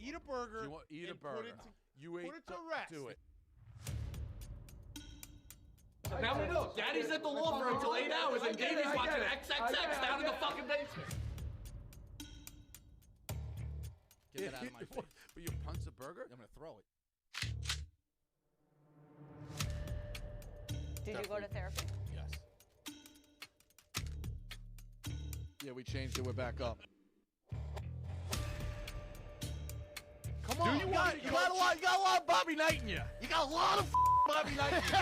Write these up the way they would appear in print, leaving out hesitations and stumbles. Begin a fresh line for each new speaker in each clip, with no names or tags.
eat a burger.
You want eat a burger.
Put it to rest.
Do it.
Now we know. Daddy's at the law firm until 8 hours, and Davey's watching XXX down in the fucking basement.
Get that out of my face. Will you punch the burger? I'm gonna throw it.
Did you go to therapy?
Yes.
Yeah, we changed it. We're back up.
Come on.
You got a lot of Bobby Knight in you. You got a lot of Bobby Knight in you.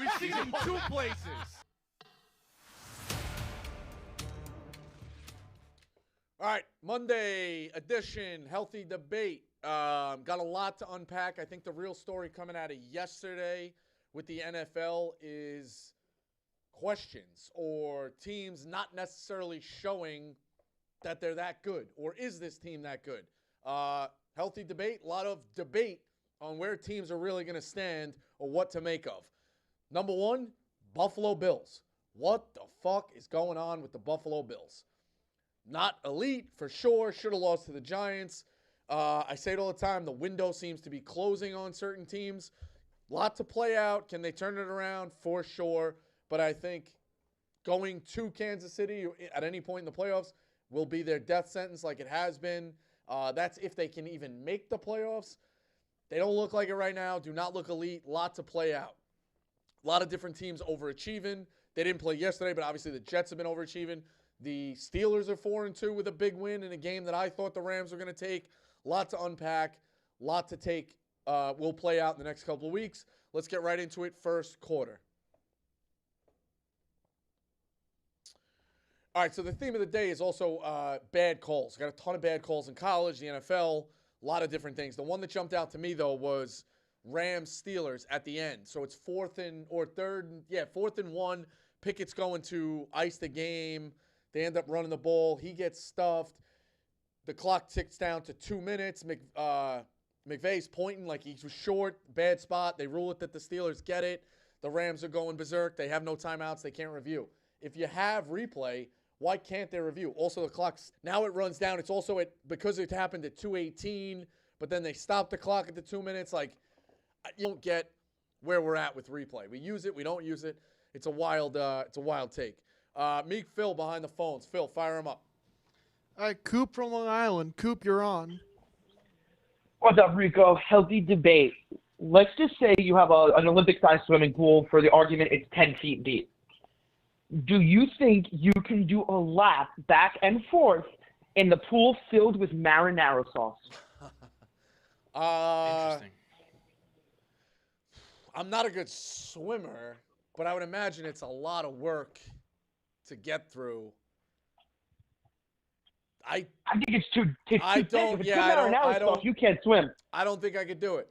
We've seen him 2 places.
All right, Monday edition, healthy debate. Got a lot to unpack. I think the real story coming out of yesterday with the NFL is questions or teams not necessarily showing that they're that good, or is this team that good? Healthy debate, a lot of debate on where teams are really going to stand or what to make of. Number one, Buffalo Bills. What the fuck is going on with the Buffalo Bills? Not elite for sure. Should have lost to the Giants. I say it all the time. The window seems to be closing on certain teams. Lot to play out. Can they turn it around? For sure. But I think going to Kansas City at any point in the playoffs will be their death sentence like it has been. That's if they can even make the playoffs. They don't look like it right now. Do not look elite. Lot to play out. A lot of different teams overachieving. They didn't play yesterday, but obviously the Jets have been overachieving. The Steelers are 4-2 with a big win in a game that I thought the Rams were going to take. Lot to unpack. Lot to take. Will play out in the next couple of weeks. Let's get right into it. First quarter. All right, so the theme of the day is also bad calls. Got a ton of bad calls in college, the NFL, a lot of different things. The one that jumped out to me, though, was Rams-Steelers at the end. So it's 4th and 1. Pickett's going to ice the game. They end up running the ball. He gets stuffed. The clock ticks down to 2 minutes. McVay's pointing like he was short. Bad spot. They rule it that the Steelers get it. The Rams are going berserk. They have no timeouts. They can't review. If you have replay, why can't they review? Also, the clock's now it runs down. It's also because it happened at 2:18, but then they stopped the clock at the 2 minutes. Like, you don't get where we're at with replay. We use it. We don't use it. It's a wild take. Meek Phil behind the phones. Phil, fire him up.
All right, Coop from Long Island. Coop, you're on.
What's up, Rico? Healthy debate. Let's just say you have an Olympic-sized swimming pool. For the argument, it's 10 feet deep. Do you think you can do a lap back and forth in the pool filled with marinara sauce?
Interesting.
I'm not a good swimmer, but I would imagine it's a lot of work to get through.
I think it's too thick.
I don't.
If it's
Yeah,
marinara sauce, you can't swim.
I don't think I could do it.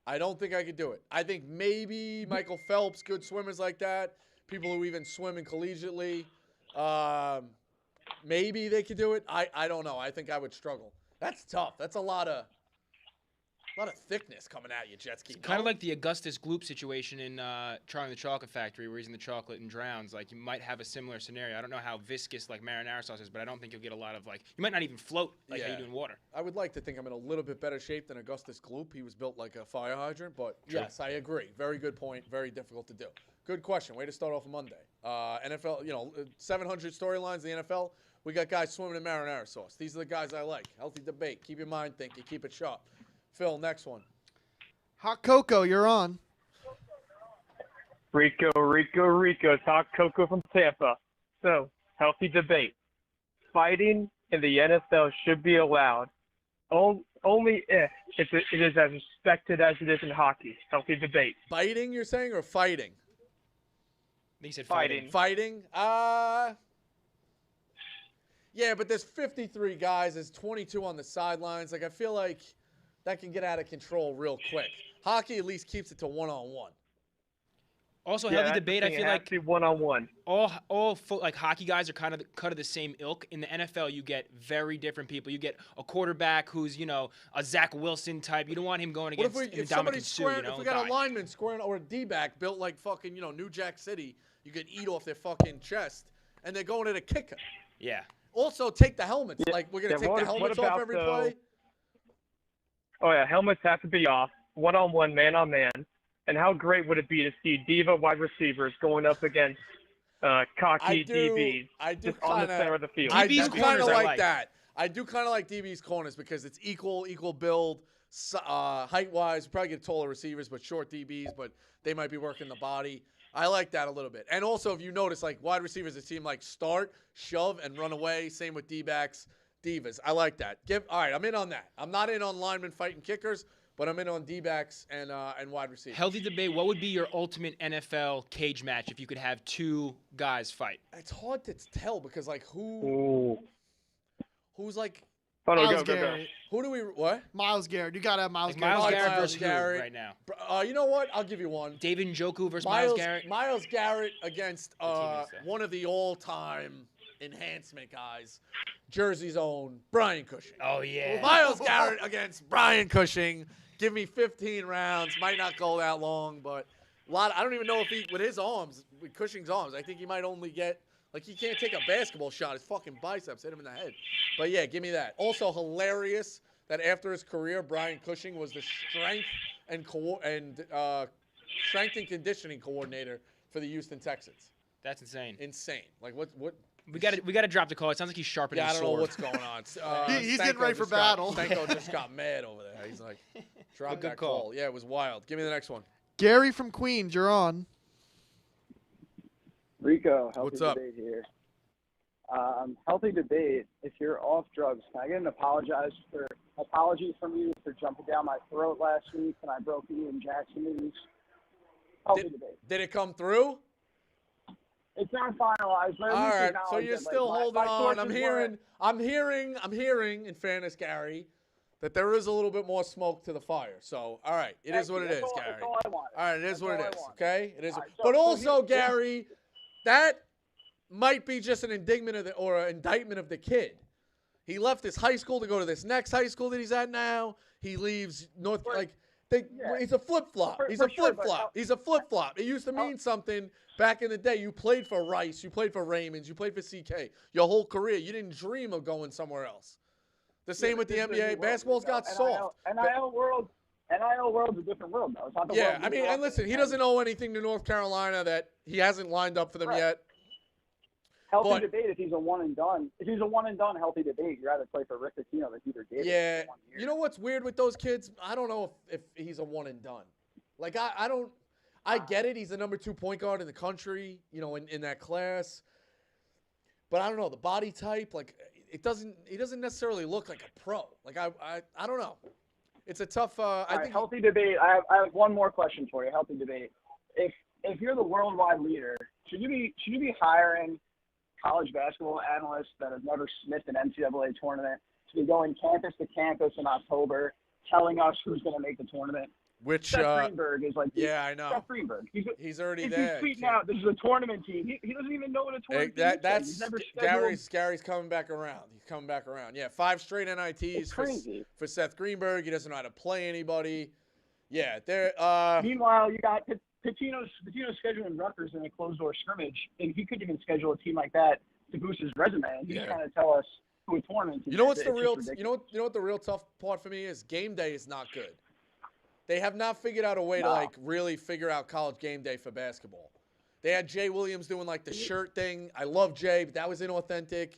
I think maybe Michael Phelps, good swimmers like that. People who even swim in collegiately, maybe they could do it. I don't know. I think I would struggle. That's tough. That's a lot of thickness coming at you, jet ski.
It's kind of like the Augustus Gloop situation in Charlie and the Chocolate Factory, where he's in the chocolate and drowns. Like, you might have a similar scenario. I don't know how viscous like marinara sauce is, but I don't think you'll get a lot of you might not even float like how you do in water.
I would like to think I'm in a little bit better shape than Augustus Gloop. He was built like a fire hydrant, but yes, I agree. Very good point. Very difficult to do. Good question. Way to start off a Monday. NFL, 700 storylines in the NFL. We got guys swimming in marinara sauce. These are the guys I like. Healthy debate. Keep your mind thinking. Keep it sharp. Phil, next one.
Hot Cocoa, you're on.
Rico. It's Hot Cocoa from Tampa. So, healthy debate. Fighting in the NFL should be allowed. Only if it is as respected as it is in hockey. Healthy debate.
Biting, you're saying, or fighting?
He said
Fighting.
Fighting? Yeah, but there's 53 guys. There's 22 on the sidelines. Like, I feel like that can get out of control real quick. Hockey at least keeps it to one-on-one.
Also, healthy debate. I feel like
one-on-one.
All hockey guys are kind of cut of the same ilk. In the NFL, you get very different people. You get a quarterback who's a Zach Wilson type. You don't want him going against
if somebody's squaring, if we got a lineman squaring or a D-back built like fucking New Jack City, you could eat off their fucking chest, and they're going at a kicker.
Yeah.
Also, take the helmets.
Yeah.
Like, we're gonna take the helmets off every play.
Oh yeah, helmets have to be off, one-on-one, man-on-man. And how great would it be to see diva wide receivers going up against cocky DBs just on the center of the field?
I do
DB's
kind
corners
of
I
like
like.
that. I do kind of like DB's corners because it's equal build, height-wise. Probably get taller receivers, but short DBs, but they might be working the body. I like that a little bit. And also, if you notice, like wide receivers, it seem like start, shove, and run away. Same with D-backs, divas. I like that. All right, I'm in on that. I'm not in on linemen fighting kickers, but I'm in on D-backs and wide receivers.
Healthy debate. What would be your ultimate NFL cage match if you could have two guys fight?
It's hard to tell because like
Ooh.
who's like
Oh, no,
Miles
go.
Garrett.
who do we what?
Miles Garrett. You gotta have Miles
Like
Garrett.
Miles
like
Garrett
Myles
versus
Garrett.
who right now?
You know what? I'll give you one.
David Njoku versus Miles Garrett.
Miles Garrett against
team is that?
one of the all-time enhancement guys, Jersey's own Brian Cushing.
Oh yeah.
Miles Garrett against Brian Cushing. Give me 15 rounds. Might not go that long, but I don't even know if he, with his arms, with Cushing's arms, I think he might only get, like he can't take a basketball shot. His fucking biceps hit him in the head. But yeah, give me that. Also hilarious that after his career, Brian Cushing was the strength and conditioning coordinator for the Houston Texans.
That's insane.
Insane. Like what?
We got to drop the call. It sounds like he's sharpening
Yeah, I
his
don't know
sword.
what's going on.
He's
Stanko
getting ready for
just got-
battle.
Stanko just got mad over there. He's like, drop
Good
that
call.
call. Yeah, it was wild. Give me the next one.
Gary from Queens, you're on.
Rico, healthy
What's up?
debate here. Healthy debate. If you're off drugs, can I get an apology from you for jumping down my throat last week when I broke the Ian Jackson news? Healthy debate.
Did it come through?
It's not finalized, but at
All
least
right,
acknowledge
so you're
that, like,
still
my
holding on.
sources
I'm hearing, in fairness, Gary, that there is a little bit more smoke to the fire. So, all right, it is what it is, Gary.
That's all I wanted.
All right, it is
That's
what
all
it
I
is,
wanted.
okay? It is.
All right,
But
so
also,
here-
Gary, that might be just an indictment of or an indictment of the kid. He left his high school to go to this next high school that he's at now. He leaves he's a flip-flop.
For-
He's
for
a
sure, but
flip-flop. He's a flip-flop. It used to mean something back in the day. You played for Rice. You played for Raymond's. You played for CK. Your whole career. You didn't dream of going somewhere else. The same with the
this is a new
NBA.
world,
Basketball's
Rico.
got soft.
NIL world's a different world, though. It's not the
Yeah,
world
I
we
mean,
grew
and
up
listen,
in.
he doesn't owe anything to North Carolina that he hasn't lined up for them
Right.
yet.
Healthy
but-
debate if he's a one and done. If he's a one and done, healthy debate. You'd rather play for Rick Pitino than Peter Gabriel.
Yeah,
for 1 year.
you know what's weird with those kids? I don't know if he's a one and done. Like I get it. He's the number 2 point guard in the country, you know, in that class. But I don't know the body type. Like he doesn't necessarily look like a pro. Like I don't know. It's a tough.
All
I
right,
think
healthy debate. I have one more question for you. Healthy debate. If you're the worldwide leader, should you be hiring college basketball analysts that have never sniffed an NCAA tournament to be going campus to campus in October, telling us who's going to make the tournament?
which
Seth Greenberg is like.
yeah, I know.
Seth Greenberg.
He's already
He's
there.
tweeting out, "This is a tournament team." He doesn't even know what a tournament team is.
That's
He's never scheduled.
Gary's coming back around. He's coming back around. Yeah, 5 straight NITs
It's crazy.
for Seth Greenberg. He doesn't know how to play anybody. Yeah, they're
Meanwhile, you got Pitino's scheduling Rutgers in a closed door scrimmage, and he couldn't even schedule a team like that to boost his resume. And he's
Yeah.
trying to tell us who a tournament team
You know
is.
what's the
It's
real
just
you know what the real tough part for me is game day is not good. They have not figured out a way to like really figure out college game day for basketball. They had Jay Williams doing like the shirt thing. I love Jay, but that was inauthentic.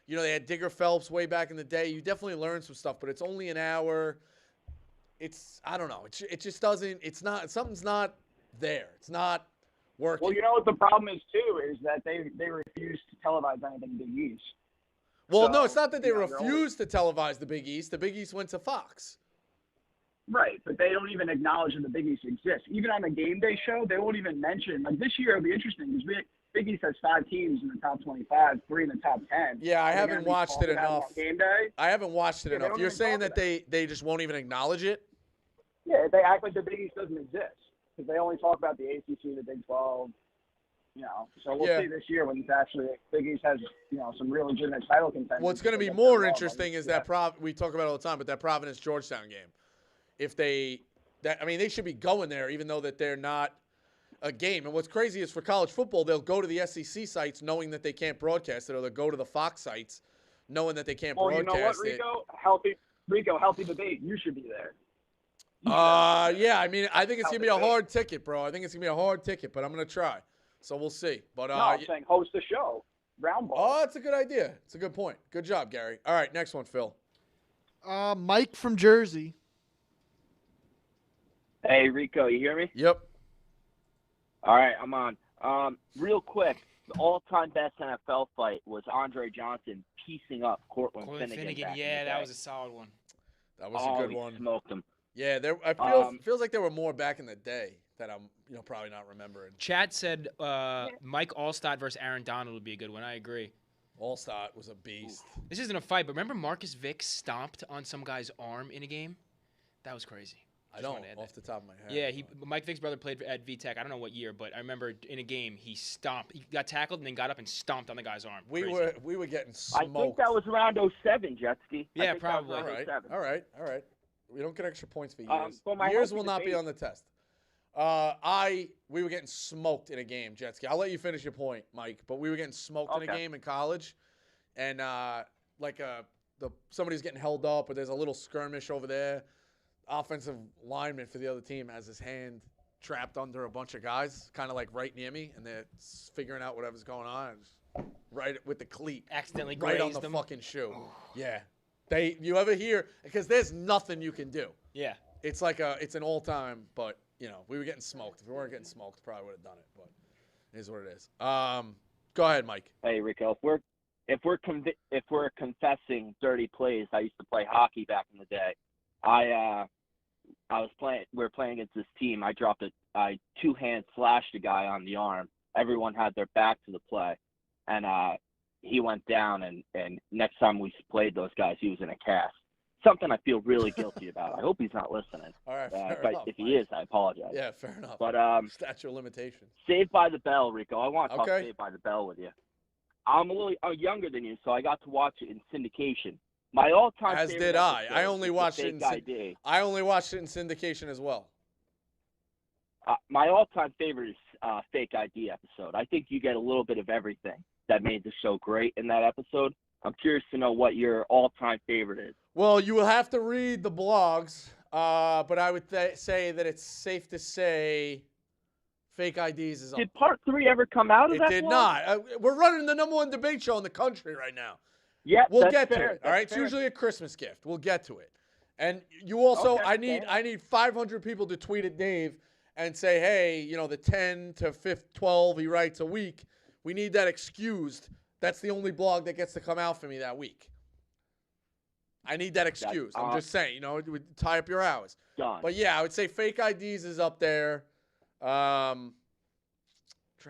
You know, they had Digger Phelps way back in the day. You definitely learned some stuff, but it's only an hour. I don't know. It just doesn't. It's not. Something's not there. It's not working.
Well, you know what the problem is too is that they refuse to televise anything in Big East.
Well,
So,
no, it's not that they
you know, they're
refused to televise the Big East. The Big East went to Fox.
Right, but they don't even acknowledge that the Big East exists. Even on the game day show, they won't even mention. Like this year, it'll be interesting because Big East has 5 teams in the top 25, 3 in the top 10.
Yeah, I
They're
haven't
gonna be
watched it
talking about
enough.
on game day.
I haven't watched it
Yeah, they
enough.
don't
You're
even
saying
talk
that they just won't even acknowledge it?
Yeah, they act like the Big East doesn't exist because they only talk about the ACC, the Big 12. You know, so we'll
Yeah.
see this year when it's actually Big East has some real legitimate title contention.
What's going to be more interesting is that we talk about it all the time, but that Providence Georgetown game. If they should be going there, even though that they're not a game. And what's crazy is for college football, they'll go to the SEC sites knowing that they can't broadcast it, or they'll go to the Fox sites knowing that they can't
Well, you
broadcast
know what,
it.
Rico, healthy debate. You should be there.
Yeah, I mean, I think it's going to be a hard ticket, bro. I think it's going to be a hard ticket, but I'm going to try. So we'll see. But
no, I'm saying host the show. Round ball.
Oh, that's a good idea. It's a good point. Good job, Gary. All right, next one, Phil.
Mike from Jersey.
Hey, Rico, you hear me?
Yep.
All right, I'm on. Real quick, the all-time best NFL fight was Andre Johnson piecing up Cortland Finnegan.
Yeah, that was a solid one.
That was a good one.
Smoked him.
Yeah, feels like there were more back in the day that I'm probably not remembering.
Chad said Mike Allstott versus Aaron Donald would be a good one. I agree.
Allstott was a beast.
This isn't a fight, but remember Marcus Vick stomped on some guy's arm in a game? That was crazy.
I don't, off the top of my head.
Yeah, Mike Vick's brother played at VTech. I don't know what year, but I remember in a game he stomped. He got tackled and then got up and stomped on the guy's arm.
We were getting smoked.
I think that was around 07, Jetski.
Yeah, probably.
All right. We don't get extra points for years.
Well,
years will not be on the test. We were getting smoked in a game, Jetski. I'll let you finish your point, Mike. But we were getting smoked in a game in college, and somebody's getting held up, or there's a little skirmish over there. Offensive lineman for the other team has his hand trapped under a bunch of guys, kind of like right near me, and they're figuring out whatever's going on. Just right with the cleat,
accidentally
right on the fucking shoe. Yeah, you ever hear? Because there's nothing you can do.
Yeah,
it's an all-time, but we were getting smoked. If we weren't getting smoked, probably would have done it. But it is what it is. Go ahead, Mike.
Hey, Rico. If we're confessing dirty plays, I used to play hockey back in the day. We were playing against this team. I two-hand slashed a guy on the arm. Everyone had their back to the play, and he went down. And next time we played those guys, he was in a cast. Something I feel really guilty about. I hope he's not listening.
All right,
if he is, I apologize.
Yeah, fair enough.
But
statute of limitations.
Saved by the Bell, Rico. I want to talk Saved by the Bell with you. I'm a little younger than you, so I got to watch it in syndication. My all-time
As
favorite
did I.
episode
I only watched it I only watched it in syndication as well.
My all-time favorite is Fake ID episode. I think you get a little bit of everything that made the show great in that episode. I'm curious to know what your all-time favorite is.
Well, you will have to read the blogs, but I would say that it's safe to say Fake IDs is up.
Did part 3 ever come out of that?
It did not. We're running the #1 debate show in the country right now.
Yeah,
we'll get to it. All right, it's usually a Christmas gift. We'll get to it. And you also, I need 500 people to tweet at Dave and say, hey, the 10 to 12 he writes a week. We need that excused. That's the only blog that gets to come out for me that week. I need that excused. I'm just saying, it would tie up your hours.
Done.
But yeah, I would say Fake IDs is up there. Trying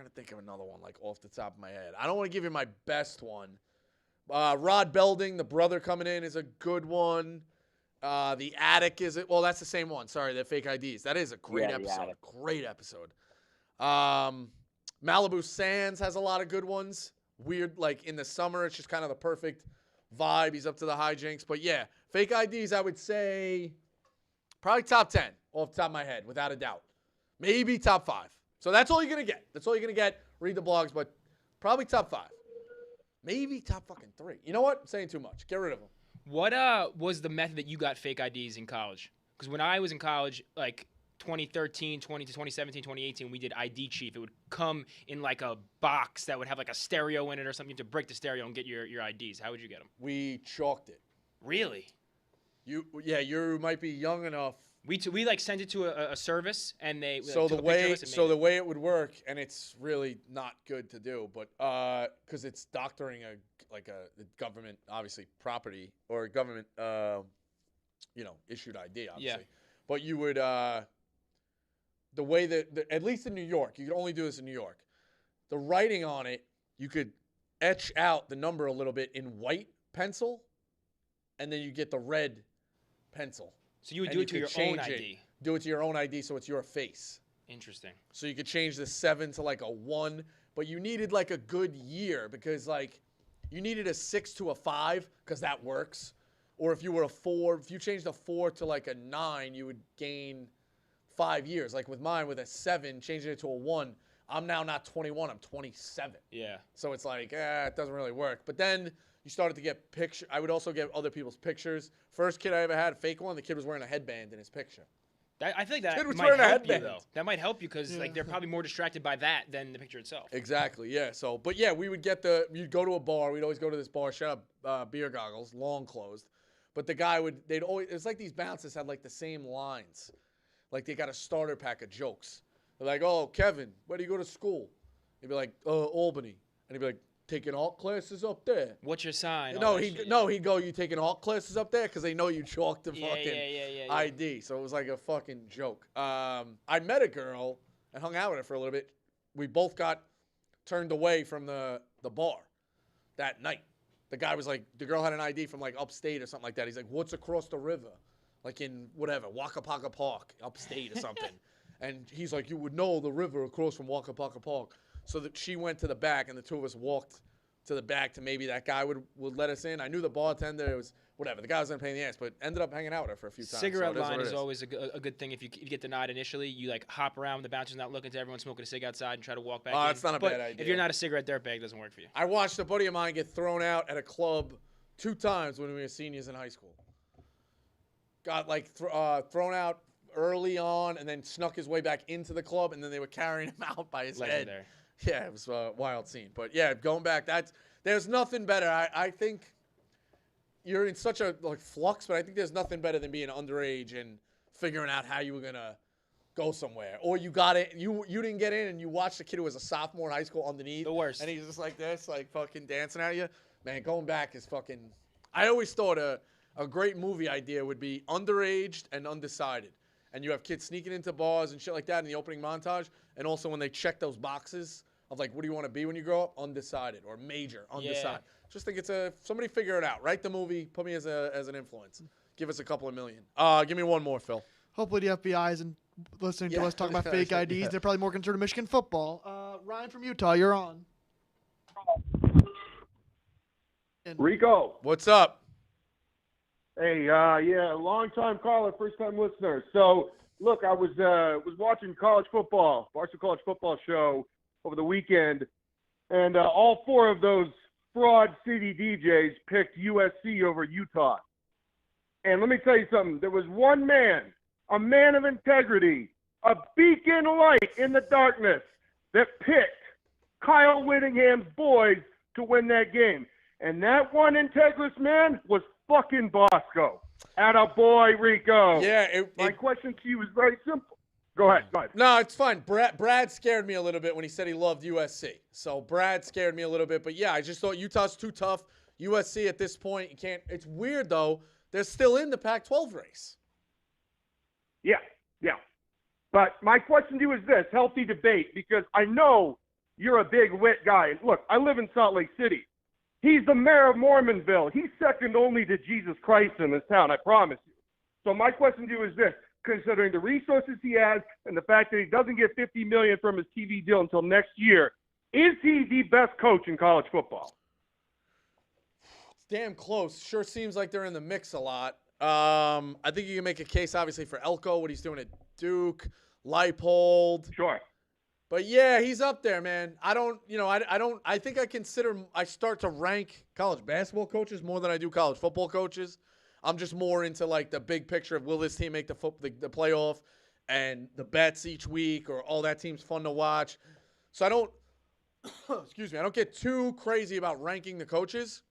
to think of another one like off the top of my head. I don't want to give you my best one. Rod Belding, the brother coming in, is a good one. The Attic is it? Well, that's the same one. Sorry, the Fake IDs. That is a great episode. Great episode. Malibu Sands has a lot of good ones. Weird, like in the summer, it's just kind of the perfect vibe. He's up to the hijinks. But yeah, Fake IDs, I would say probably top 10 off the top of my head, without a doubt. Maybe top 5. So that's all you're going to get. That's all you're going to get. Read the blogs, but probably top 5. Maybe top fucking 3. You know what? I'm saying too much. Get rid of them.
What was the method that you got fake IDs in college? Because when I was in college, like 2013, 2017, 2018, we did ID Chief. It would come in like a box that would have like a stereo in it or something to break the stereo and get your IDs. How would you get them?
We chalked it.
Really?
You might be young enough.
We like sent it to a service and they
the way it would work, and it's really not good to do, but because it's doctoring a government obviously property or government issued ID obviously. Yeah. But you would the way that at least in New York, you could only do this in New York. The writing on it, you could etch out the number a little bit in white pencil, and then you get the red pencil.
So you would do it to your own ID.
Do it to your own ID so it's your face.
Interesting.
So you could change the 7 to like a 1, but you needed like a good year because like you needed a 6 to a 5 because that works. Or if you were a 4, if you changed a 4 to like a 9, you would gain 5 years. Like with mine, with a 7, changing it to a 1, I'm now not 21, I'm 27.
Yeah.
So it's like, it doesn't really work. But then you started to get pictures. I would also get other people's pictures. First kid I ever had, a fake one, the kid was wearing a headband in his picture.
I feel like that
Kid was
might
wearing a
help you,
headband.
though. That might help you because like they're probably more distracted by that than the picture itself.
Exactly, yeah. So, but yeah, we would you'd go to a bar. We'd always go to this bar, shut up, Beer Goggles, long closed. But the guy it's like these bouncers had like the same lines. Like they got a starter pack of jokes. They're like, oh, Kevin, where do you go to school? He'd be like, Albany. And he'd be like, taking alt classes up there.
What's your sign?
No, he'd go, you taking alt classes up there? Because they know you chalked the fucking
yeah.
ID. So it was like a fucking joke. I met a girl and hung out with her for a little bit. We both got turned away from the bar that night. The guy was like, the girl had an ID from like upstate or something like that. He's like, what's across the river? Like in whatever, Wakapaga Park, upstate or something. And he's like, you would know the river across from Wakapaga Park. So that she went to the back, and the two of us walked to the back to maybe that guy would let us in. I knew the bartender. It was whatever. The guy was in pain in the ass, but ended up hanging out with her for a few times.
Cigarette line is always a good thing. If you get denied initially, you like hop around when the bouncer's not looking to everyone smoking a cig outside and try to walk back in.
It's not a bad idea.
If you're not a cigarette dirtbag, it doesn't work for you.
I watched a buddy of mine get thrown out at a club 2 times when we were seniors in high school. Got like thrown out early on and then snuck his way back into the club, and then they were carrying him out by his head. Yeah, it was a wild scene. But yeah, going back, there's nothing better. I think you're in such a flux, but I think there's nothing better than being underage and figuring out how you were gonna go somewhere. Or you got it, you didn't get in, and you watched the kid who was a sophomore in high school underneath.
The worst.
And he's just like this, like fucking dancing at you. Man, going back is fucking. I always thought a great movie idea would be underaged and undecided. And you have kids sneaking into bars and shit like that in the opening montage. And also when they check those boxes of like, what do you want to be when you grow up? Undecided or major, undecided. Yeah. Just think somebody figure it out. Write the movie, put me as an influence. Give us a couple of million. Give me one more, Phil.
Hopefully the FBI isn't listening to us talk about fake IDs. They're probably more concerned with Michigan football. Ryan from Utah, you're on.
Rico.
What's up?
Hey, long-time caller, first-time listener. So, look, I was watching college football, Bosco College Football Show over the weekend, and all 4 of those fraud city DJs picked USC over Utah. And let me tell you something. There was one man, a man of integrity, a beacon of light in the darkness that picked Kyle Whittingham's boys to win that game. And that one integrous man was fucking Bosco. Attaboy, Rico.
Yeah.
My question to you is very simple. Go ahead.
No, it's fine. Brad scared me a little bit when he said he loved USC. So Brad scared me a little bit. But, yeah, I just thought Utah's too tough. USC at this point, you can't. It's weird, though. They're still in the Pac-12 race.
Yeah. But my question to you is this, healthy debate, because I know you're a big wit guy. And, look, I live in Salt Lake City. He's the mayor of Mormonville. He's second only to Jesus Christ in this town, I promise you. So my question to you is this, considering the resources he has and the fact that he doesn't get $50 million from his TV deal until next year, is he the best coach in college football?
It's damn close. Sure seems like they're in the mix a lot. I think you can make a case, obviously, for Elko, what he's doing at Duke, Leipold.
Sure.
But yeah, he's up there, man. I think I start to rank college basketball coaches more than I do college football coaches. I'm just more into like the big picture of will this team make the playoff and the bets each week, or all that team's fun to watch. So I don't, I don't get too crazy about ranking the coaches.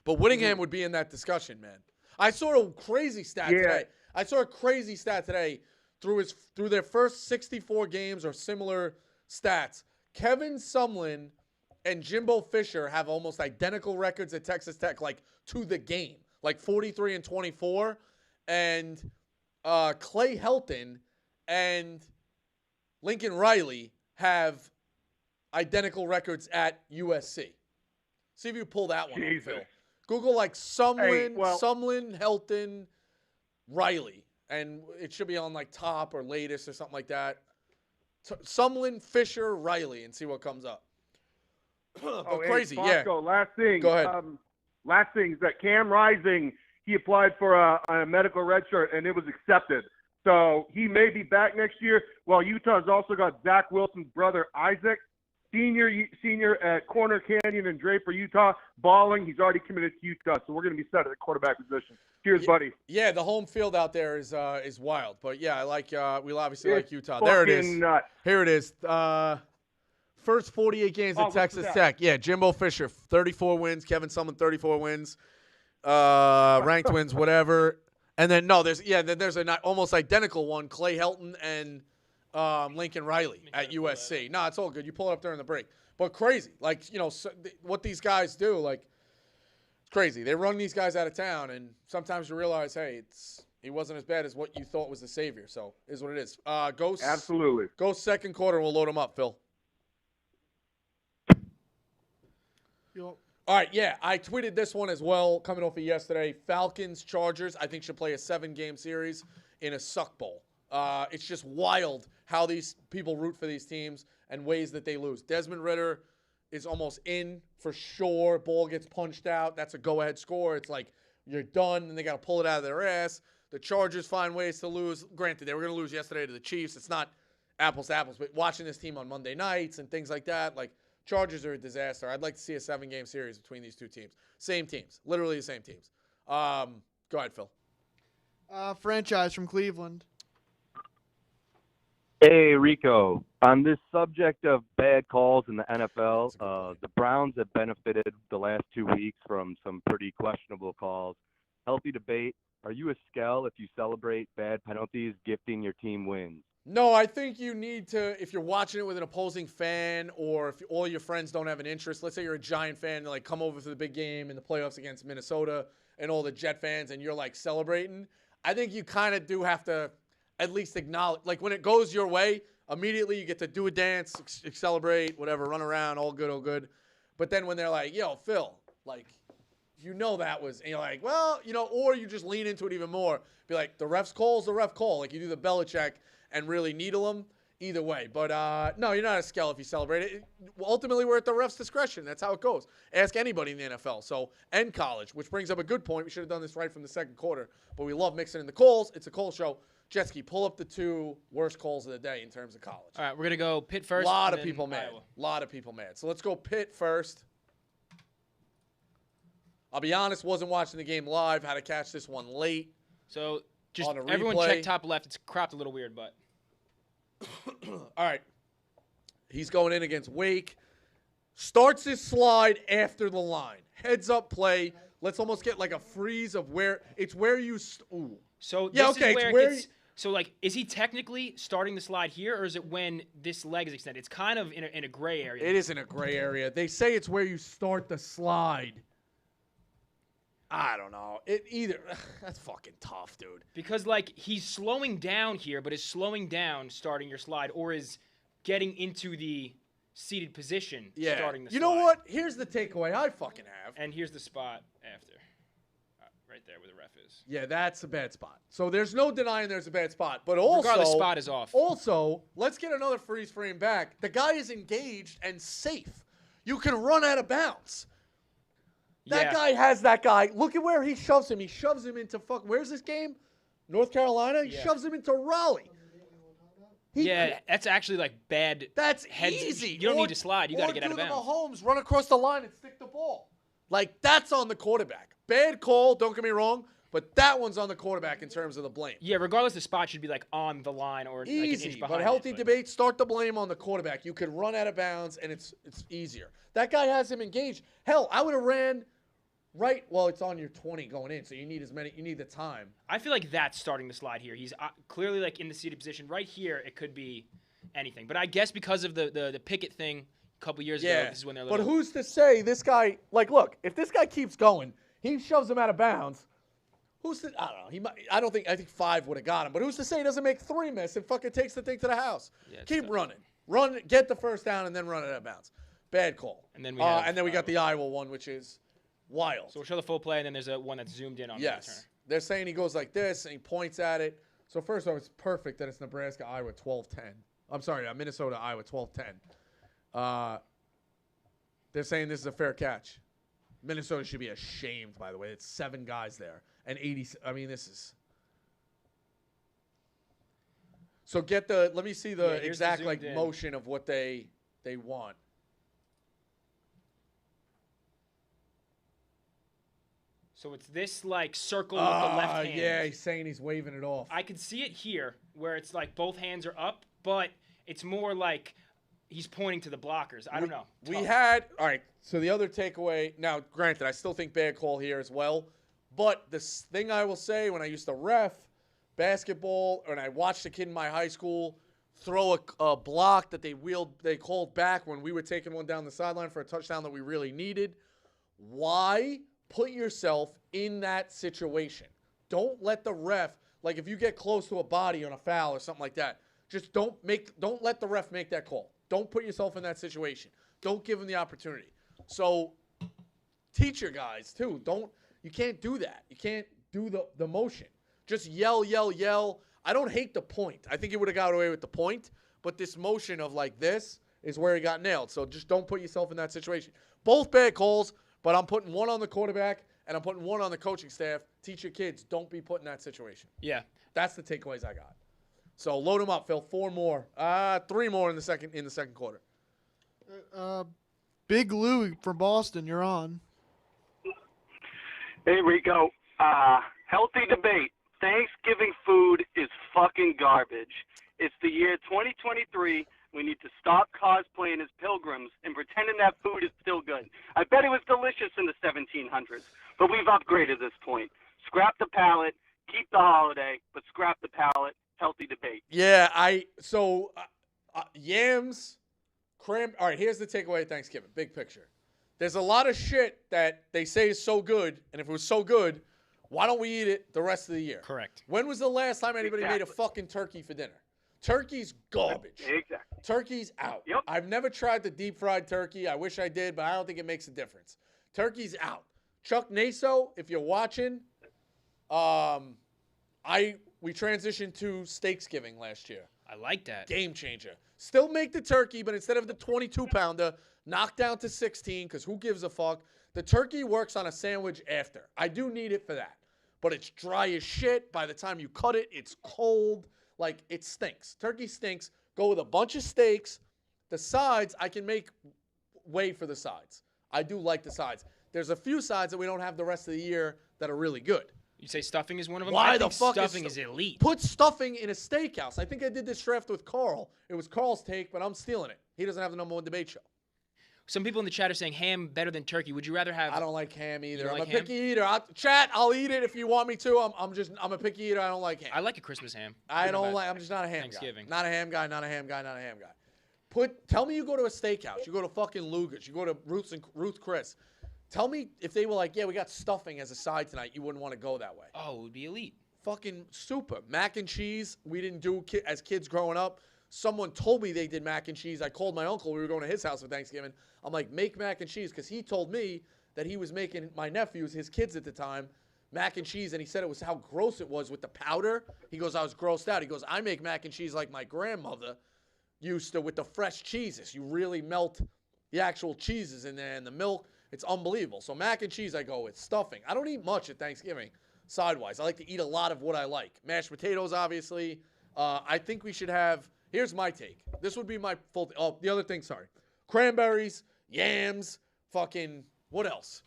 But Whittingham would be in that discussion, man. I saw a crazy stat today. Through their first 64 games or similar stats, Kevin Sumlin and Jimbo Fisher have almost identical records at Texas Tech, like to the game, like 43 and 24. And Clay Helton and Lincoln Riley have identical records at USC. See if you pull that one up, Phil. Google like Sumlin, Helton, Riley. And it should be on like top or latest or something like that. Sumlin, Fisher, Riley, and see what comes up. Crazy,
Bosco, last thing.
Go ahead.
Last thing is that Cam Rising, he applied for a medical red shirt, and it was accepted. So he may be back next year. Well, Utah's also got Zach Wilson's brother, Isaac, senior at Corner Canyon in Draper, Utah, balling. He's already committed to Utah, so we're going to be set at the quarterback position. Cheers, buddy.
Yeah, the home field out there is wild. But yeah, I like we'll obviously
It's
like Utah. There it is.
nuts.
Here it is. First 48 games at Texas Tech. Yeah, Jimbo Fisher, 34 wins. Kevin Sumlin, 34 wins. Ranked wins, whatever. And then there's an almost identical one, Clay Helton and Lincoln Riley at USC. No, it's all good. You pull it up during the break. But crazy. Like, what these guys do, like, it's crazy. They run these guys out of town, and sometimes you realize, hey, he wasn't as bad as what you thought was the savior. So, is what it is.
Absolutely.
Go second quarter, and we'll load them up, Phil. All right, yeah, I tweeted this one as well coming off of yesterday. Falcons-Chargers, I think, should play a 7-game series in a suck bowl. It's just wild how these people root for these teams and ways that they lose. Desmond Ridder is almost in for sure. Ball gets punched out. That's a go-ahead score. It's like you're done, and they got to pull it out of their ass. The Chargers find ways to lose. Granted, they were going to lose yesterday to the Chiefs. It's not apples to apples, but watching this team on Monday nights and things like that, like, Chargers are a disaster. I'd like to see a 7-game series between these two teams. Same teams. Literally the same teams. Go ahead, Phil.
Franchise from Cleveland.
Hey, Rico. On this subject of bad calls in the NFL, the Browns have benefited the last 2 weeks from some pretty questionable calls. Healthy debate. Are you a skell if you celebrate bad penalties, gifting your team wins?
No, I think you need to, if you're watching it with an opposing fan or if all your friends don't have an interest, let's say you're a Giant fan, like come over for the big game in the playoffs against Minnesota and all the Jet fans and you're like celebrating, I think you kind of do have to at least acknowledge, like when it goes your way, immediately you get to do a dance, celebrate, whatever, run around, all good, all good. But then when they're like, yo, Phil, like, that was, and you're like, well, or you just lean into it even more. Be like, the ref's call is the ref call. Like you do the Belichick and really needle them either way. But, no, you're not a skell if you celebrate it. Ultimately, we're at the ref's discretion. That's how it goes. Ask anybody in the NFL. And college, which brings up a good point. We should have done this right from the second quarter. But we love mixing in the calls. It's a call show. Jetski, pull up the 2 worst calls of the day in terms of college.
All right, we're going to go Pitt first.
A lot of people mad. A lot of people mad. So let's go Pitt first. I'll be honest, wasn't watching the game live. Had to catch this one late.
So just everyone check top left. It's cropped a little weird, but.
All right. He's going in against Wake. Starts his slide after the line. Heads up play. Let's almost get like a freeze of where it's where you. Ooh.
So this is where it gets. So like, is he technically starting the slide here, or is it when this leg is extended? It's kind of in a gray area.
It is in a gray area. They say it's where you start the slide. I don't know. That's fucking tough, dude.
Because, like, he's slowing down here, but is slowing down starting your slide, or is getting into the seated position starting the slide?
You know what? Here's the takeaway I fucking have.
And here's the spot after. Right there where the ref is.
Yeah, that's a bad spot. So there's no denying there's a bad spot. But also,
regardless, spot is off.
Also, let's get another freeze frame back. The guy is engaged and safe. You can run out of bounds. That guy has that guy. Look at where he shoves him. He shoves him into where's this game? North Carolina? He shoves him into Raleigh.
That's actually like bad.
That's
heads.
easy.
You don't need to slide. You got to get out of bounds.
Mahomes run across the line and stick the ball. Like, that's on the quarterback. Bad call, don't get me wrong, but that one's on the quarterback in terms of the blame.
Yeah, regardless, the spot should be like on the line or
easy,
like an inch behind.
But healthy debate, start the blame on the quarterback. You could run out of bounds, and it's easier. That guy has him engaged. Hell, I would have ran right. Well, it's on your 20 going in, so you need you need the time.
I feel like that's starting the slide here. He's clearly like in the seated position. Right here, it could be anything. But I guess because of the Pickett thing a couple years ago, this is when they're
But who's to say this guy, like, look, if this guy keeps going, he shoves him out of bounds. I don't know. I think 5 would have got him. But who's to say he doesn't make 3 miss and fucking takes the thing to the house? Yeah, keep running. Run, get the first down, and then run it out of bounds. Bad call.
And then we
got the Iowa one, which is wild.
So we'll show the full play, and then there's one that's zoomed in on the return.
They're saying he goes like this, and he points at it. So first off, it's perfect that it's Nebraska-Iowa 12-10. I'm sorry, Minnesota-Iowa 12-10. They're saying this is a fair catch. Minnesota should be ashamed, by the way. It's 7 guys there. And 80, this is. So let me see the exact motion of what they want.
So it's this like circle with the left hand.
Yeah, he's saying he's waving it off.
I can see it here where it's like both hands are up, but it's more like he's pointing to the blockers. I don't know.
We had all right. So the other takeaway. Now, granted, I still think bad call here as well. But the thing I will say, when I used to ref basketball, and I watched a kid in my high school throw a block that they called back when we were taking one down the sideline for a touchdown that we really needed. Why put yourself in that situation? Don't let the ref, like if you get close to a body on a foul or something like that, just don't let the ref make that call. Don't put yourself in that situation. Don't give him the opportunity. So teach your guys too. You can't do that. You can't do the motion. Just yell, yell, yell. I don't hate the point. I think he would have got away with the point, but this motion of like this is where he got nailed. So just don't put yourself in that situation. Both bad calls, but I'm putting one on the quarterback and I'm putting one on the coaching staff. Teach your kids, don't be put in that situation.
Yeah.
That's the takeaways I got. So load them up, Phil. 4 more. 3 more in the second quarter.
Big Lou from Boston, you're on.
Hey, Rico. Healthy debate. Thanksgiving food is fucking garbage. It's the year 2023. We need to stop cosplaying as pilgrims and pretending that food is still good. I bet it was delicious in the 1700s, but we've upgraded this point. Scrap the palate, keep the holiday, but scrap the palate. Healthy debate.
Yeah, yams, all right, here's the takeaway of Thanksgiving. Big picture. There's a lot of shit that they say is so good, and if it was so good, why don't we eat it the rest of the year?
Correct.
When was the last time anybody made a fucking turkey for dinner? Turkey's garbage.
Exactly.
Turkey's out.
Yep.
I've never tried the deep fried turkey. I wish I did, but I don't think it makes a difference. Turkey's out. Chuck Naso, if you're watching, we transitioned to Steaksgiving last year.
I like that.
Game changer. Still make the turkey, but instead of the 22-pounder, knock down to 16, because who gives a fuck? The turkey works on a sandwich after. I do need it for that. But it's dry as shit. By the time you cut it, it's cold. Like, it stinks. Turkey stinks. Go with a bunch of steaks. The sides, I can make way for the sides. I do like the sides. There's a few sides that we don't have the rest of the year that are really good.
You say stuffing is one of them?
Why
I
the
think
fuck
stuffing is elite.
Put stuffing in a steakhouse. I think I did this draft with Carl. It was Carl's take, but I'm stealing it. He doesn't have the number 1 debate show.
Some people in the chat are saying ham better than turkey. Would you rather have?
I don't like ham either. I'm
like
a
ham?
picky eater. I'll eat it if you want me to. I'm a picky eater. I don't like ham.
I like a Christmas ham.
I'm just not a ham
Thanksgiving.
guy. Not a ham guy. Not a ham guy. Not a ham guy. Tell me you go to a steakhouse. You go to fucking Luger's. You go to Ruth Chris. Tell me if they were like, yeah, we got stuffing as a side tonight. You wouldn't want to go that way.
Oh, it would be elite.
Fucking super. Mac and cheese. We didn't do as kids growing up. Someone told me they did mac and cheese. I called my uncle. We were going to his house for Thanksgiving. I'm like, make mac and cheese, because he told me that he was making my nephews, his kids at the time, mac and cheese, and he said it was how gross it was with the powder. He goes, I was grossed out. He goes, I make mac and cheese like my grandmother used to with the fresh cheeses. You really melt the actual cheeses in there and the milk. It's unbelievable. So mac and cheese I go with. Stuffing. I don't eat much at Thanksgiving sidewise. I like to eat a lot of what I like. Mashed potatoes, obviously. I think we should have... Here's my take. This would be my full... the other thing, sorry. Cranberries, yams, fucking... What else?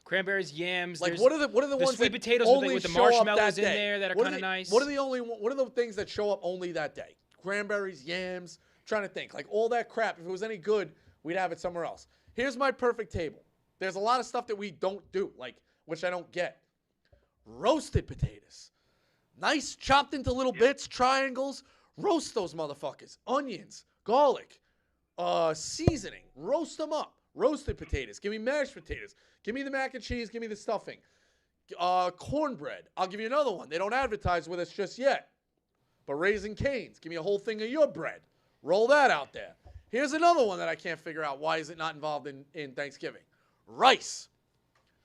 Cranberries, yams.
Like, what are the ones
sweet
that
potatoes
only
with the
show up
marshmallows
that
in
day?
there that are kind of nice?
What are the things that show up only that day? Cranberries, yams. Trying to think. Like, all that crap, if it was any good, we'd have it somewhere else. Here's my perfect table. There's a lot of stuff that we don't do, like, which I don't get. Roasted potatoes. Nice, chopped into little bits, triangles. Roast those motherfuckers. Onions, garlic, seasoning. Roast them up. Roasted potatoes. Give me mashed potatoes. Give me the mac and cheese. Give me the stuffing. Cornbread. I'll give you another one. They don't advertise with us just yet. But Raising Cane's. Give me a whole thing of your bread. Roll that out there. Here's another one that I can't figure out. Why is it not involved in Thanksgiving? Rice.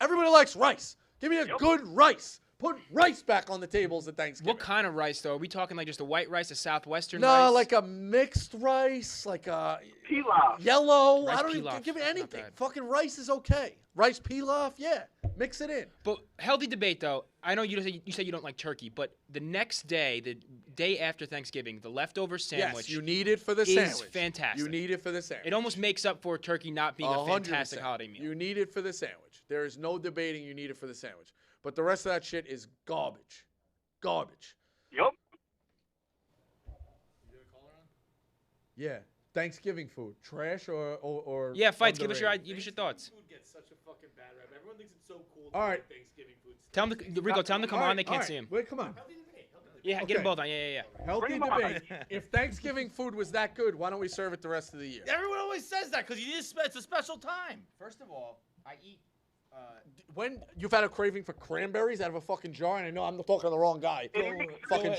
Everybody likes rice. Give me a good rice. Put rice back on the tables at Thanksgiving.
What kind of rice, though? Are we talking like just a white rice, a southwestern
No,
rice?
like a mixed rice, like a
pilaf.
Yellow.
Rice
I don't
pilaf.
even give me
Not
anything.
bad.
Fucking rice is okay. Rice pilaf, yeah. Mix it in.
But healthy debate, though. I know you said you don't like turkey, but the next day, the day after Thanksgiving, the leftover sandwich
Yes, you need it for the
is
sandwich.
fantastic.
You need it for the sandwich.
It almost makes up for turkey not being a
100%.
fantastic holiday meal.
You need it for the sandwich. There is no debating you need it for the sandwich. But the rest of that shit is garbage. Garbage.
Yup.
Yeah. Thanksgiving food. Trash or
Yeah, Feits. Give us
underrated?
your thoughts.
Food gets such a fucking bad rap. Everyone thinks it's so cool.
All right.
Thanksgiving food.
Tell them, Rico. Tell them to come on. They can't see him.
Wait, come on.
Yeah, get them both on. Yeah.
Healthy debate. If Thanksgiving food was that good, why don't we serve it the rest of the year?
Everyone always says that because it's a special time.
First of all, I eat.
When you've had a craving for cranberries out of a fucking jar, and I know I'm talking to the wrong guy. Fucking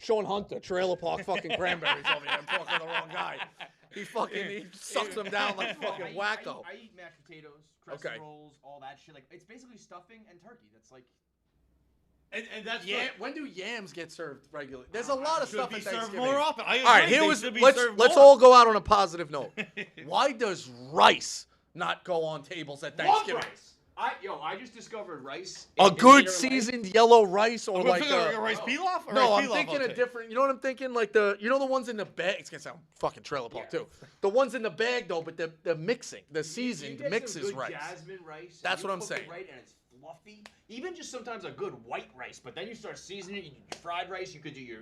Sean Hunter, Trailer Park fucking cranberries over here. I'm talking to the wrong guy. He sucks them down like fucking wacko.
I eat mashed potatoes, crescent rolls, all that shit. Like it's basically stuffing and turkey. That's like.
And that's
When do yams get served regularly? There's a lot of stuff at
served
Thanksgiving.
more often.
All right, let's
more.
all go out on a positive note. Why does rice not go on tables at Thanksgiving?
I just discovered rice.
A good seasoned yellow rice or like
a rice pilaf? Or
No,
rice
I'm
pilaf,
thinking
I'll
a
take.
different. You know what I'm thinking? Like the ones in the bag. It's gonna sound fucking Trailer Park too. The ones in the bag though, but the mixing, the seasoned mixes rice.
Jasmine rice.
That's
you
what I'm
cook it
saying.
Right, and it's fluffy. Even just sometimes a good white rice, but then you start seasoning it. You do fried rice. You could do your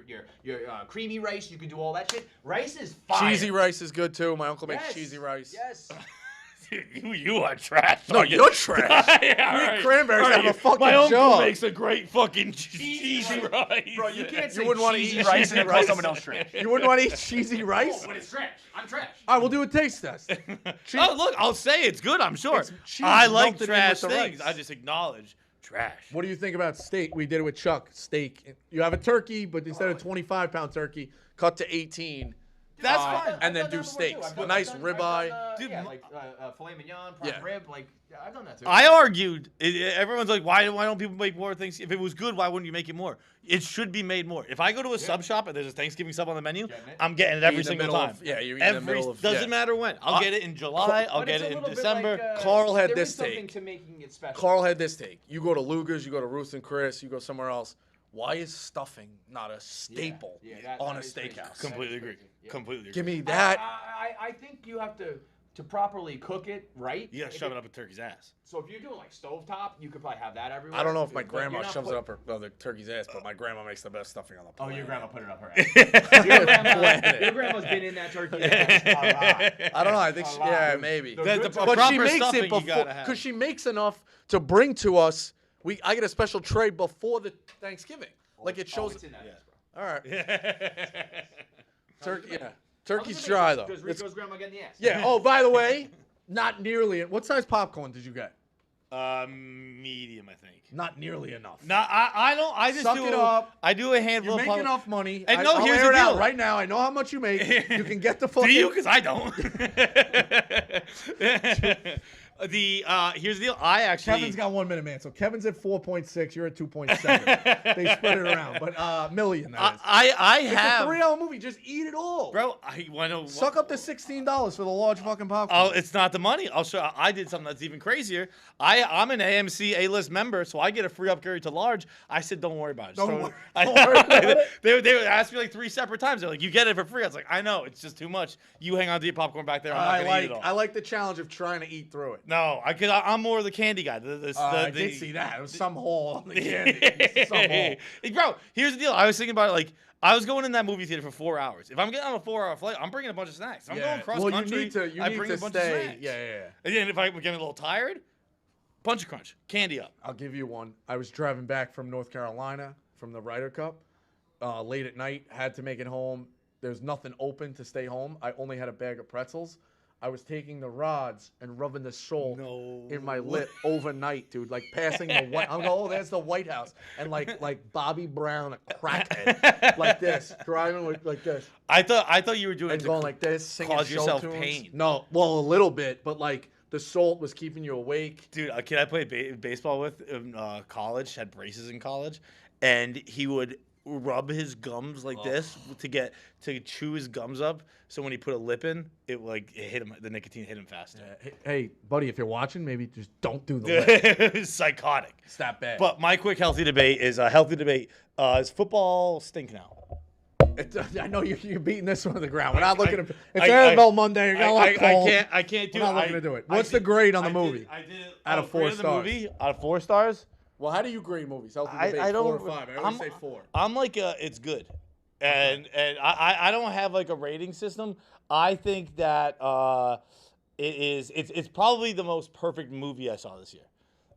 creamy rice. You could do all that shit. Rice is fire.
Cheesy rice is good too. My uncle makes
Yes,
cheesy rice.
Yes.
You are trash.
No, you're trash.
Yeah,
We cranberries out of a fucking
My uncle
jar.
makes a great fucking cheesy rice.
Bro, you can't say
wouldn't wanna
cheesy
eat
rice
cheesy
and then call
rice?
someone else trash.
You wouldn't want to eat cheesy rice?
Oh, but it's trash. I'm trash.
All right, we'll do a taste test.
Oh, look, I'll say it's good, I'm sure.
It's cheese
I like
melted in
trash
with the
things.
rice.
I just acknowledge trash.
What do you think about steak? We did it with Chuck. Steak. You have a turkey, but instead of 25-pound turkey, cut to 18.
That's fine.
And then do steaks. A nice ribeye.
Yeah, like filet mignon, prime rib. Like I've done that too.
I argued. Everyone's like, why don't people make more things? If it was good, why wouldn't you make it more? It should be made more. If I go to a sub shop and there's a Thanksgiving sub on the menu, I'm getting it every single time.
You're in the middle of.
Doesn't matter when. I'll get it in July. I'll get it in December.
Carl had
there
this
is something
take.
to making it special.
Carl had this take. You go to Luger's, you go to Ruth and Chris, you go somewhere else. Why is stuffing not a staple on a steakhouse?
Completely agree. Completely agree.
Give me that.
I think you have to properly cook it right.
You gotta shove it up a turkey's ass.
So if you're doing like stovetop, you could probably have that everywhere.
I don't know if my
But
grandma
you're not
shoves it
put-
up the turkey's ass, but my grandma makes the best stuffing on the
Oh,
planet.
your grandma put it up her ass. Your grandma's been in that turkey.
I don't know. I think maybe.
The
But she
proper
makes
stuffing
it
you
before
gotta have.
because she makes enough to bring to us. I get a special tray before the Thanksgiving. Like it shows.
It's in that ass, bro.
All right. Turkey. Yeah. Turkey's dry though.
Does Rico's grandma get in the ass?
Yeah. Oh, by the way, not nearly. What size popcorn did you get?
Medium, I think.
Not nearly enough.
No, I don't. I just
Suck
do
it up.
I do a handful
You
of
make
pop-
enough money.
And
I'll
here's
air
the
it out
deal.
right now. I know how much you make. You can get the fucking.
Do you? Because I don't. Here's the deal. I actually.
Kevin's got 1 minute, man. So Kevin's at 4.6. You're at 2.7. They spread it around, but million. That is.
I
It's
have
a 3-hour movie. Just eat it all,
bro. I want to
Suck up the $16 for the large fucking popcorn.
Oh, it's not the money. I'll show. I did something that's even crazier. I'm an AMC A-list member, so I get a free upgrade to large. I said, don't worry about it.
Don't worry about it.
They would ask me like 3 separate times. They're like, you get it for free. I was like, I know. It's just too much. You hang on to your popcorn back there. I'm not gonna eat it all.
I like the challenge of trying to eat through it.
No, I'm more of the candy guy.
I did see that. It was some hole on the candy. Some hole.
Bro, here's the deal. I was thinking about it like. I was going in that movie theater for 4 hours. If I'm getting on a 4-hour flight, I'm bringing a bunch of snacks. If I'm going cross country.
You
I
need
bring
to
a bunch
stay.
of snacks.
Yeah.
And then if I'm getting a little tired, Punch a Crunch, candy up.
I'll give you one. I was driving back from North Carolina from the Ryder Cup late at night. Had to make it home. There's nothing open to stay home. I only had a bag of pretzels. I was taking the rods and rubbing the salt in my lip overnight, dude. Like passing the white. I'm going, oh, there's the White House, and like Bobby Brown, a crackhead, like this, driving like this.
I thought you were doing
and
it
going
to
like this, singing
cause
show
yourself
tunes.
pain.
No, well, a little bit, but like the salt was keeping you awake.
Dude, a kid I played baseball with in college had braces in college, and he would rub his gums like this to chew his gums up. So when he put a lip in, it hit him. The nicotine hit him faster.
Yeah. Hey, buddy, if you're watching, maybe just don't do the lip.
It's psychotic.
It's that bad.
But my quick healthy debate is is football stink now?
I know you're beating this one to the ground. We're not looking at it's NFL Monday. You're gonna
I can't do it.
We're not looking to do it. What's the grade on the movie?
I did it
out of 4 stars.
Movie out of 4 stars.
Well, how do you grade movies? Healthy Debate,
I don't.
4 or 5. I always say 4.
I'm like it's good, and I don't have like a rating system. I think that it's probably the most perfect movie I saw this year.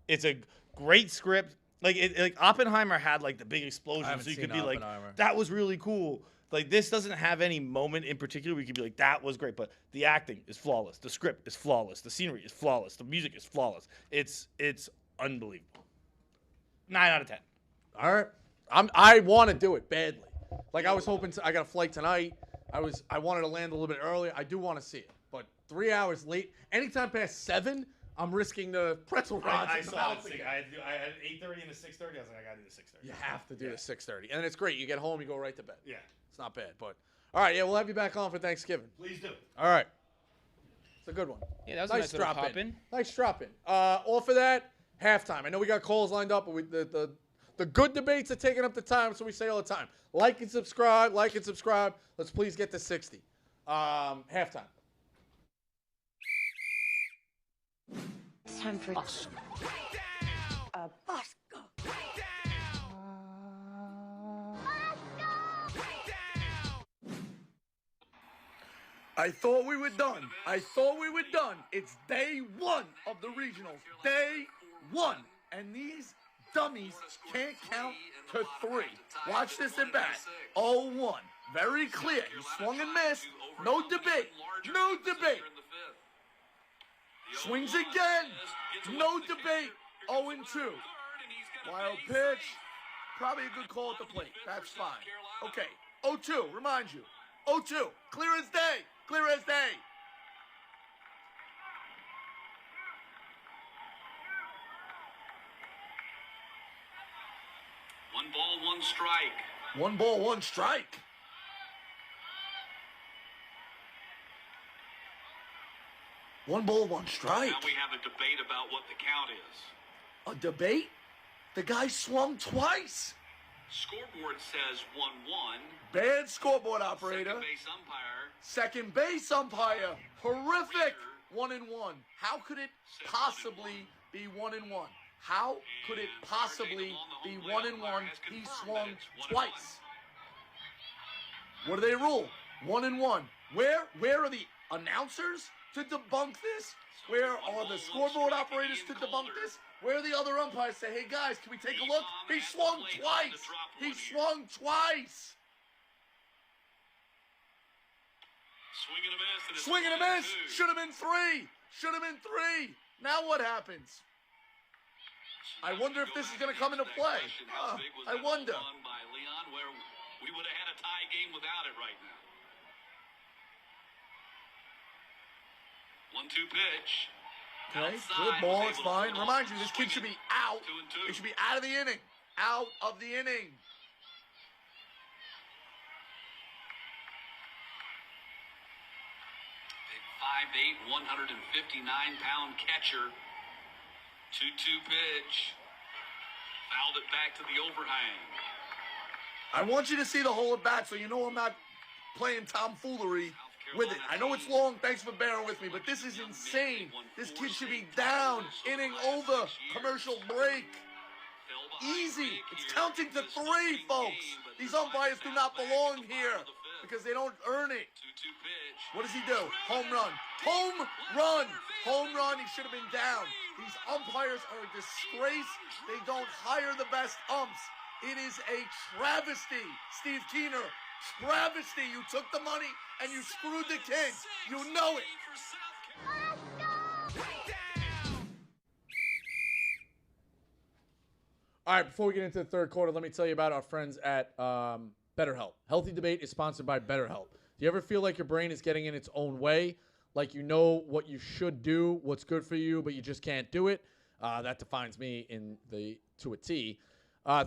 It's a great script. Like Oppenheimer had like the big explosion, so you could be like, that was really cool. Like this doesn't have any moment in particular where you could be like, that was great. But the acting is flawless, the script is flawless, the scenery is flawless, the music is flawless. It's unbelievable. 9 out of 10.
All right, I want to do it badly. Like I was hoping I got a flight tonight. I wanted to land a little bit earlier. I do want to see it, but 3 hours late. Anytime past 7. I'm risking the pretzel rods.
I saw it. I had 8:30 and the 6:30. I was like, I gotta do the 6:30.
You have to do the 6:30, and it's great. You get home, you go right to bed.
Yeah,
it's not bad. But all right, yeah, we'll have you back on for Thanksgiving.
Please do.
All right, it's a good one.
Yeah, that was a nice little pop in.
Nice drop in. All for that halftime. I know we got calls lined up, but the good debates are taking up the time, so we say all the time, like and subscribe. Let's please get to 60. Halftime.
It's time for Bosco.
I thought we were done. It's day 1 of the regionals. Day 1. And these dummies can't count to 3. Watch this at bat. 0-1. Very clear. You swung and missed. No debate. Swings again. No debate. 0-2. Wild pitch. Probably a good call at the plate. That's fine. Okay. 0-2. Remind you. 0-2. Clear as day.
One ball, one strike.
1 ball, 1 strike. Now we
have a debate about what the count is.
A debate? The guy swung twice.
Scoreboard says 1-1.
Bad scoreboard operator.
Second base umpire.
Horrific. 1-1. How could it possibly be 1-1? How could it possibly be 1-1? He swung twice. What do they rule? 1-1. Where are the announcers to debunk this? Where are the scoreboard operators to debunk this? Where are the other umpires say, hey guys, can we take a look? He swung twice. Swing and a miss. Should have been 3. Now what happens? I wonder if this is going to come into play. I wonder.
We would have had a tie game without it right now. 1-2 pitch.
Okay, good ball, it's fine. Remind you, this kid should be out. He should be out of the inning. Out of the inning.
Big 5'8", 159-pound catcher. 2-2 pitch. Fouled it back to the overhang.
I want you to see the whole at bat so you know I'm not playing tomfoolery with it. I know it's long. Thanks for bearing with me, but this is insane. This kid should be down. Inning over. Commercial break. Easy. It's counting to 3, folks. These umpires do not belong here because they don't earn it. What does he do? Home run. He should have been down. These umpires are a disgrace. They don't hire the best umps. It is a travesty. Steve Keener, travesty. You took the money and you screwed the kids. You know it.
All right, before we get into the third quarter, let me tell you about our friends at BetterHelp. Healthy Debate is sponsored by BetterHelp. Do you ever feel like your brain is getting in its own way? Like you know what you should do, what's good for you, but you just can't do it? That defines me to a T.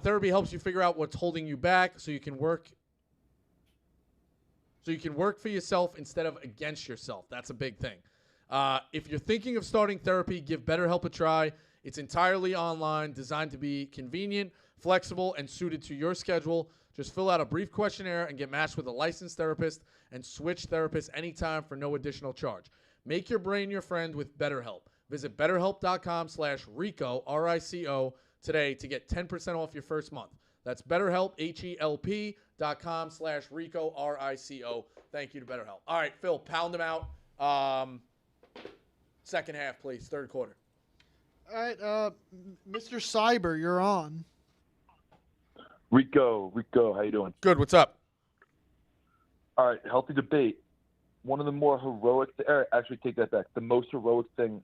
Therapy helps you figure out what's holding you back so you can work for yourself instead of against yourself. That's a big thing. If you're thinking of starting therapy, give BetterHelp a try. It's entirely online, designed to be convenient, flexible, and suited to your schedule. Just fill out a brief questionnaire and get matched with a licensed therapist and switch therapists anytime for no additional charge. Make your brain your friend with BetterHelp. Visit BetterHelp.com/Rico, R-I-C-O, today to get 10% off your first month. That's BetterHelp, HELP.com/Rico, R-I-C-O. Thank you to BetterHelp. All right, Phil, pound them out. Second half, please. Third quarter.
All right, Mr. Cyber, you're on.
Rico, how you doing?
Good. What's up?
All right, healthy debate. One of the more heroic, actually take that back. The most heroic thing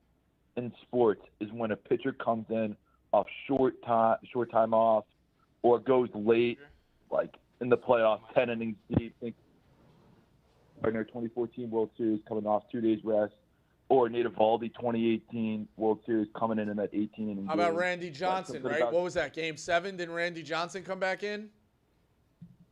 in sports is when a pitcher comes in off short time off, or goes late, like in the playoffs, 10 innings deep. Think in their 2014 World Series coming off 2 days rest, or Nate Eovaldi 2018 World Series coming in that 18 inning.
How about Randy Johnson, right? What was that, Game 7? Didn't Randy Johnson come back in?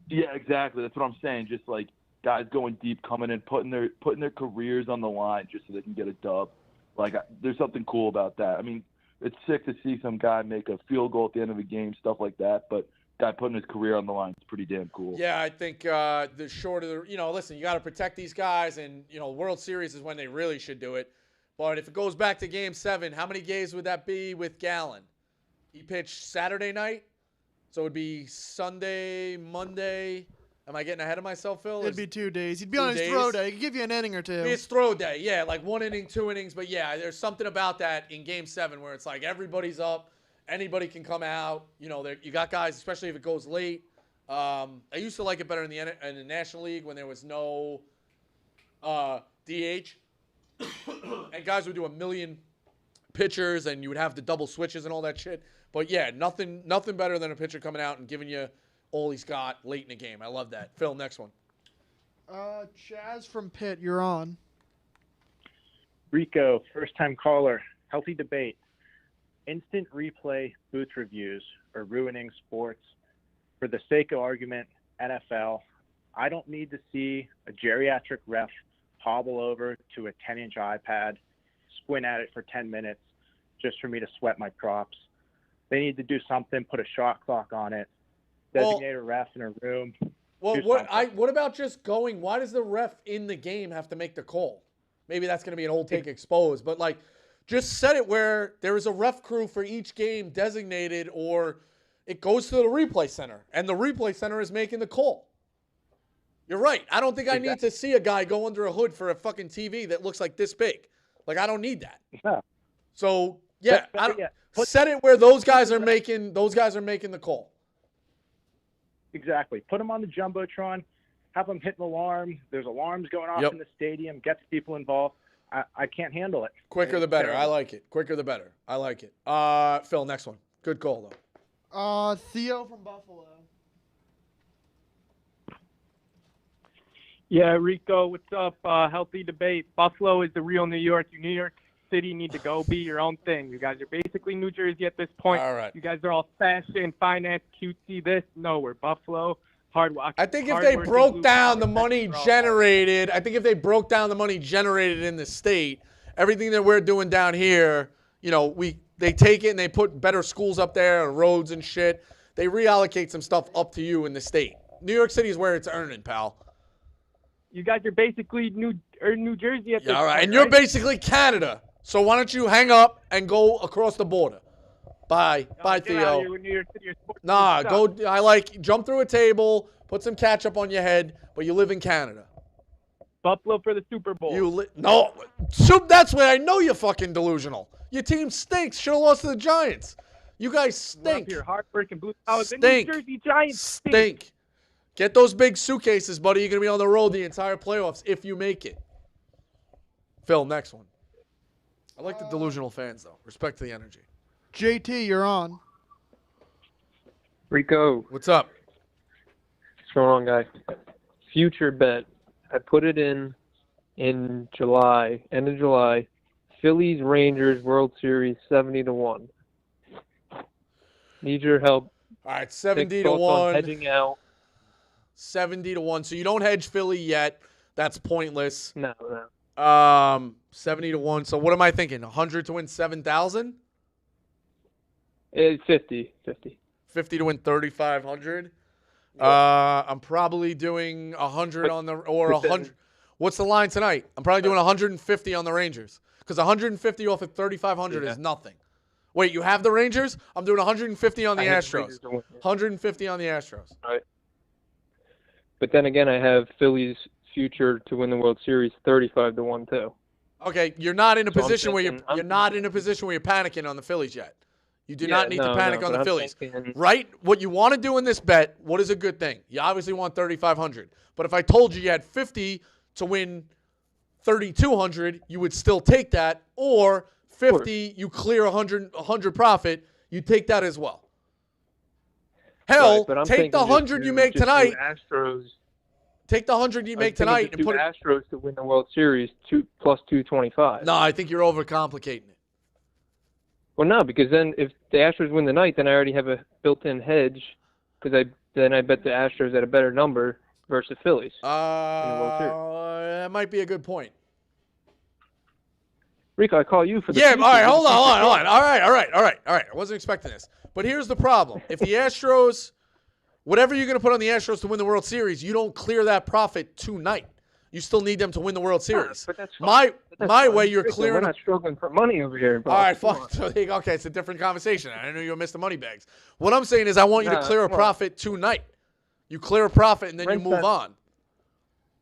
Yeah, exactly. That's what I'm saying. Just like guys going deep, coming in, putting their careers on the line just so they can get a dub. Like, there's something cool about that. I mean, it's sick to see some guy make a field goal at the end of a game, stuff like that, but guy putting his career on the line is pretty damn cool.
Yeah, I think the shorter, listen, you got to protect these guys, and, World Series is when they really should do it. But if it goes back to Game 7, how many games would that be with Gallen? He pitched Saturday night, so it would be Sunday, Monday. Am I getting ahead of myself, Phil?
It'd be 2 days. He'd be on his throw day. He could give you an inning or two.
It's throw day, yeah, like 1 inning, 2 innings. But, yeah, there's something about that in Game 7 where it's like everybody's up. Anybody can come out. You got guys, especially if it goes late. I used to like it better in the National League when there was no DH. And guys would do a million pitchers, and you would have the double switches and all that shit. But, yeah, nothing better than a pitcher coming out and giving you all he's got late in the game. I love that. Phil, next one.
Chaz from Pitt, you're on.
Rico, first-time caller. Healthy debate. Instant replay booth reviews are ruining sports. For the sake of argument, NFL, I don't need to see a geriatric ref hobble over to a 10-inch iPad, squint at it for 10 minutes just for me to sweat my props. They need to do something, put a shot clock on it, designate a ref in a room.
Well, what about just going? Why does the ref in the game have to make the call? Maybe that's going to be an old take exposed, but like, just set it where there is a ref crew for each game designated, or it goes to the replay center, and the replay center is making the call. You're right. I don't think I need to see a guy go under a hood for a fucking TV that looks like this big. Like, I don't need that.
Yeah.
So, yeah, set it where those guys are making the call.
Exactly. Put them on the Jumbotron, have them hit an alarm. There's alarms going off in the stadium, gets people involved. I can't handle it.
Quicker the better. I like it. Quicker the better. I like it. Phil, next one. Good call, though.
Theo from Buffalo.
Yeah, Rico, what's up? Healthy debate. Buffalo is the real New York. You New York City need to go be your own thing. You guys are basically New Jersey at this point.
All right.
You guys are all fashion, finance, cutesy, this. No, we're Buffalo. Hard work.
I think if they broke down the money generated, in the state, everything that we're doing down here, they take it and they put better schools up there and roads and shit. They reallocate some stuff up to you in the state. New York City is where it's earning, pal.
You guys are basically New Jersey at this
all right,
point,
and you're basically Canada. So why don't you hang up and go across the border? Bye. Bye,
get out of
Theo.
here with New York City or sports
Nah,
stuff.
Jump through a table, put some ketchup on your head, but you live in Canada.
Buffalo for the Super Bowl.
That's where I know you're fucking delusional. Your team stinks. Should have lost to the Giants. You guys stink.
You're hardworking blue. The New Jersey Giants
stink. Get those big suitcases, buddy. You're going to be on the road the entire playoffs if you make it. Phil, next one. I like the delusional fans, though. Respect to the energy.
JT, you're on.
Rico.
What's up?
What's going on, guys? Future bet. I put it in July, end of July. Phillies Rangers World Series 70-1. Need your help.
All right, 70-1.
Hedging out.
70-1. So you don't hedge Philly yet. That's pointless.
No.
70-1. So what am I thinking? 100 to win 7,000?
50.
50 to win 3,500. I'm probably doing 100 on the or 100. What's the line tonight? I'm probably doing 150 on the Rangers because 150 off at 3,500 is nothing. Wait, you have the Rangers? I'm doing 150 on the Astros. 150 on the Astros.
Right. But then again, I have Phillies future to win the World Series 35-1 too.
Okay, you're not in a position where you're not in a position where you're panicking on the Phillies yet. You do not need to panic on the Phillies. Right? What you want to do in this bet, what is a good thing? You obviously want 3,500. But if I told you had 50 to win 3,200, you would still take that. Or 50, you clear 100 profit, you take that as well. Hell, take the 100 you make tonight. Take the 100 you make tonight and put it.
Astros to win the World Series plus 225.
No, I think you're overcomplicating it.
Well, no, because then if the Astros win the night, then I already have a built-in hedge because I bet the Astros at a better number versus Phillies in the World Series.
That might be a good point.
Rico, I call you for the
all right, hold on. All right. I wasn't expecting this. But here's the problem. If the Astros, whatever you're going to put on the Astros to win the World Series, you don't clear that profit tonight. You still need them to win the World Series.
But that's
my way, you're clearing.
We're not struggling for money over here.
All right, fuck. So, okay, it's a different conversation. I know you were Mr. Moneybags. What I'm saying is I want you to clear a profit tonight. You clear a profit and then you move on.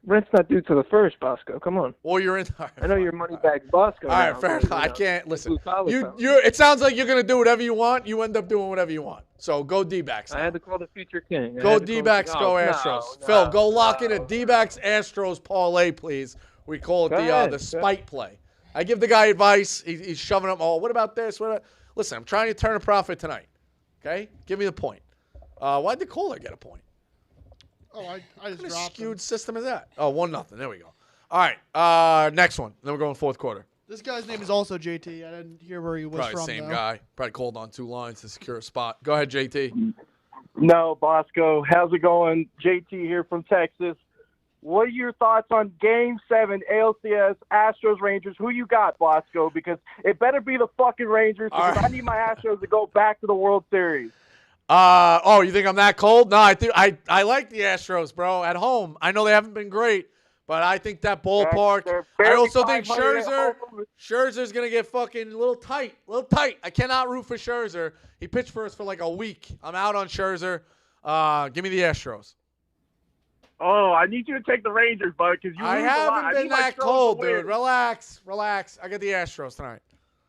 Rent's not due till the first, Bosco. Come on.
Or you're in.
I know you're Moneybags Bosco.
All right, fair enough. I can't listen. It sounds like you're gonna do whatever you want. You end up doing whatever you want. So go D-backs.
I had to call the future king.
Go D-backs. Go Astros. Phil, go lock in a D-backs Astros parlay, please. We call it the spite play. I give the guy advice. He's shoving up. Oh, what about this? Listen, I'm trying to turn a profit tonight. Okay, give me the point. Why'd the caller get a point?
Oh, I just
What
dropped
skewed system is that? Oh, 1-0. There we go. All right. Next one. Then we're going fourth quarter.
This guy's name is also JT. I didn't hear where he was
Probably
from.
same
though.
guy. Probably called on two lines to secure a spot. Go ahead, JT.
No, Bosco. How's it going? JT here from Texas. What are your thoughts on Game 7 ALCS Astros Rangers? Who you got, Bosco? Because it better be the fucking Rangers because I need my Astros to go back to the World Series.
You think I'm that cold? No, I like the Astros, bro. At home, I know they haven't been great, but I think that ballpark. I also think Scherzer's gonna get fucking a little tight. I cannot root for Scherzer. He pitched for us for like a week. I'm out on Scherzer. Give me the Astros.
Oh, I need you to take the Rangers, bud, because
I haven't been that cold, dude. Relax. I got the Astros tonight.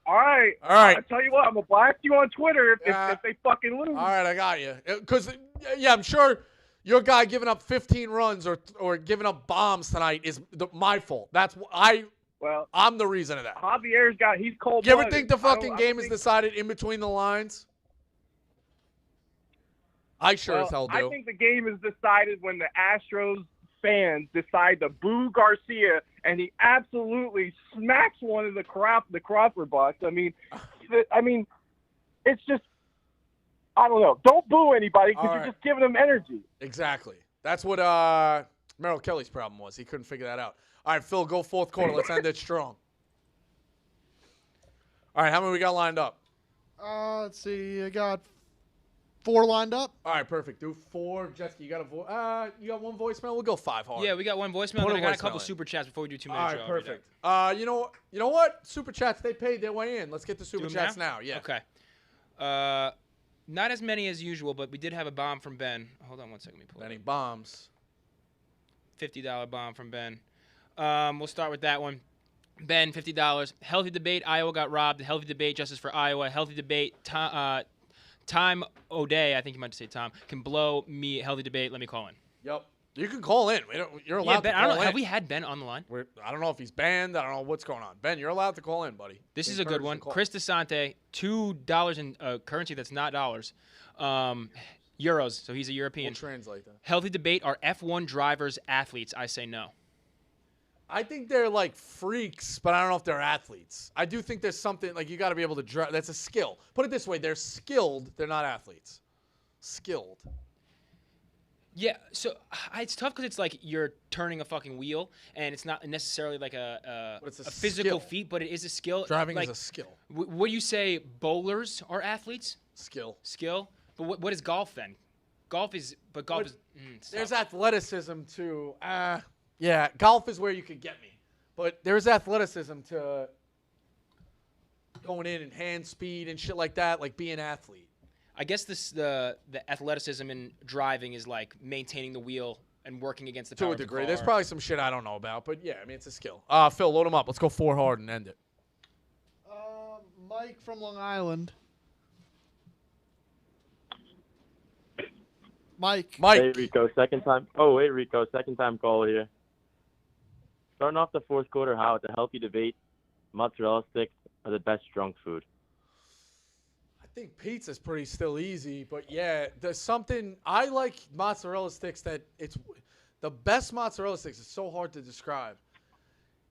All right. I tell you what, I'm gonna blast you on Twitter if they fucking lose.
All right, I got you. Because I'm sure your guy giving up 15 runs or giving up bombs tonight is my fault. I'm the reason of that.
He's cold.
You ever think the fucking game is decided in between the lines? I sure as hell do.
I think the game is decided when the Astros fans decide to boo Garcia, and he absolutely smacks one of the Crawford box. I mean, it's just, I don't know. Don't boo anybody because you're just giving them energy.
Exactly. That's what Merrill Kelly's problem was. He couldn't figure that out. All right, Phil, go fourth quarter. Let's end it strong. All right, how many we got lined up?
Let's see. I got 4 lined up.
All right, perfect. Do 4. Jessica, you got you got one voicemail? We'll go 5 hard.
Yeah, we got one voicemail, and I got a couple super chats before we do 2 minutes.
All right, perfect. You know what? Super chats, they paid their way in. Let's get the super chats now. Yeah.
Okay. Not as many as usual, but we did have a bomb from Ben. Hold on one second. Let me pull
Benny bombs.
$50 bomb from Ben. We'll start with that one. Ben, $50. Healthy debate. Iowa got robbed. Healthy debate. Justice for Iowa. Healthy debate. Time O'Day, I think you meant to say Tom, can blow me. Healthy debate. Let me call in.
Yep. You can call in. You're allowed to call in.
Have we had Ben on the line?
I don't know if he's banned. I don't know what's going on. Ben, you're allowed to call in, buddy.
This is a good one. Chris DeSante, $2 in currency that's not dollars. Euros, so he's a European.
We'll translate that.
Healthy debate, are F1 drivers athletes? I say no.
I think they're like freaks, but I don't know if they're athletes. I do think there's something, like you got to be able to drive. That's a skill. Put it this way. They're skilled. They're not athletes. Skilled.
Yeah, so it's tough because it's like you're turning a fucking wheel, and it's not necessarily like a physical feat, but it is a skill.
Driving is a skill.
What do you say, bowlers are athletes?
Skill.
Skill? But what is golf then? Golf is
There's athleticism too. Yeah, golf is where you could get me. But there's athleticism to going in and hand speed and shit like that, like being an athlete.
I guess the athleticism in driving is like maintaining the wheel and working against the power
To a
of the
degree.
car.
There's probably some shit I don't know about, but yeah, I mean, it's a skill. Phil, load him up. Let's go 4 hard and end it.
Mike from Long Island. Mike.
Hey, Rico, second time. Oh, wait, Rico, second time call here. Starting off the fourth quarter, how it's a healthy debate. Mozzarella sticks are the best junk food.
I think pizza's pretty still easy, but yeah, there's something I like mozzarella sticks that it's the best mozzarella sticks. It's so hard to describe.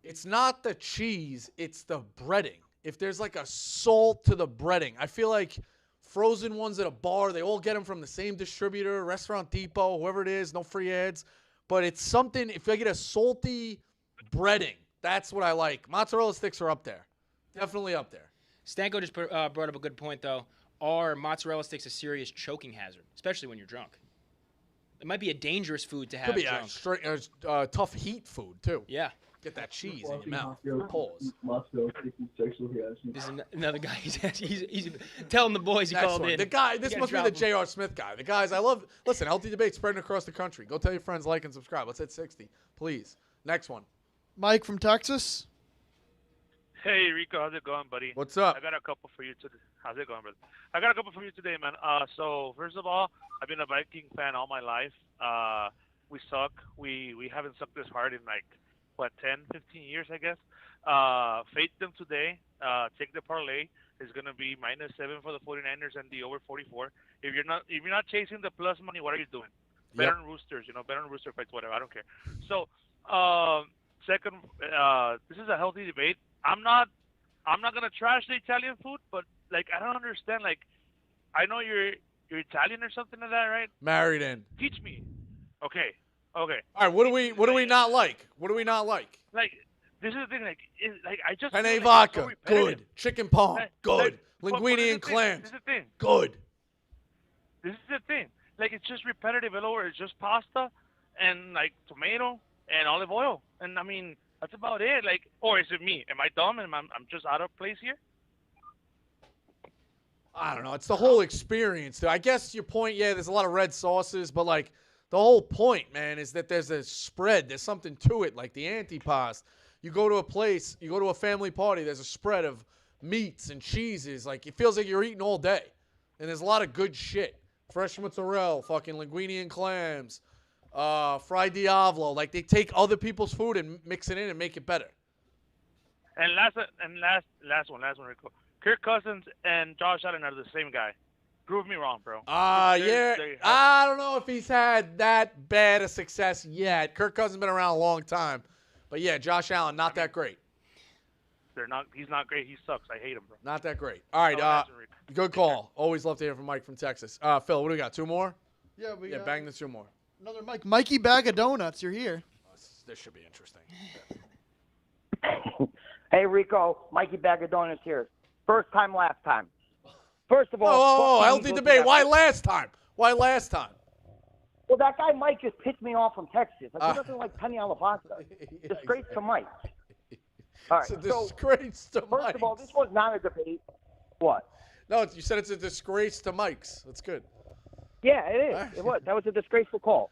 It's not the cheese, it's the breading. If there's like a salt to the breading, I feel like frozen ones at a bar, they all get them from the same distributor, Restaurant Depot, whoever it is, no free ads. But it's something, if I get a salty breading, that's what I like. Mozzarella sticks are up there. Definitely up there.
Stanko just brought up a good point, though. Are mozzarella sticks a serious choking hazard, especially when you're drunk? It might be a dangerous food to have
Could be
drunk.
a straight, tough heat food, too.
Yeah.
Get that cheese in your mouth. Pause.
This is another guy. He's telling the boys he
Next
called
one.
in.
The guy, this
You
must be
gotta
the
drop him.
J.R. Smith guy. The guys, listen, healthy debate spreading across the country. Go tell your friends, like and subscribe. Let's hit 60, please. Next one.
Mike from Texas.
Hey, Rico, how's it going, buddy?
What's up?
I got a couple for you today. How's it going, brother? I got a couple for you today, man. So first of all, I've been a Viking fan all my life. We suck. We haven't sucked this hard in like, 10, 15 years, I guess. Fade them today. Take the parlay. It's gonna be -7 for the 49ers and the over 44. If you're not chasing the plus money, what are you doing? Bet on Roosters, bet on Rooster fights, whatever. I don't care. So, second, this is a healthy debate. I'm not gonna trash the Italian food, but like I don't understand. Like, I know you're Italian or something like that, right?
Married in.
Teach me. Okay.
All right, what do we not like? What do we not like?
Like, this is the thing. Like, I just
Penne
feel like
vodka,
it's so repetitive.
good. Chicken palm, good.
But
Linguine
this is
and
the thing.
clams,
This is the thing.
good.
This is the thing. Like, it's just repetitive all over. It's just pasta and like tomato and olive oil, and I mean that's about it. Like, or is it me? Am I dumb? And I'm just out of place here?
I don't know. It's the whole experience. I guess your point, yeah, there's a lot of red sauces, but like the whole point, man, is that there's a spread. There's something to it, like the antipasto. You go to a place, you go to a family party, there's a spread of meats and cheeses. Like, it feels like you're eating all day. And there's a lot of good shit. Fresh mozzarella, fucking linguine and clams, fried diavolo. Like, they take other people's food and mix it in and make it better.
And last one, Rico. Kirk Cousins and Josh Allen are the same guy. Prove me wrong, bro.
Yeah. I don't know if he's had that bad a success yet. Kirk Cousins been around a long time. But yeah, Josh Allen, not that great.
He's not great. He sucks. I hate him, bro.
Not that great. All right, good call. Always love to hear from Mike from Texas. Phil, what do we got? 2 more?
Yeah, we got
bang the 2 more.
another Mike. Mikey Bag of Donuts, you're here.
This should be interesting.
Hey, Rico. Mikey Bag of Donuts here. First time, last time. First of all,
Whoa,
fuck
healthy
Eagles
debate.
and
Why
that-
last time? Why last time?
Well, that guy Mike just pissed me off from Texas. Like, he doesn't like Penny Alabasta. Disgrace to Mike. All right,
It's a disgrace to
first of all, this was not a debate. What?
No, you said it's a disgrace to Mike's. That's good.
Yeah, it is. It was. That was a disgraceful call.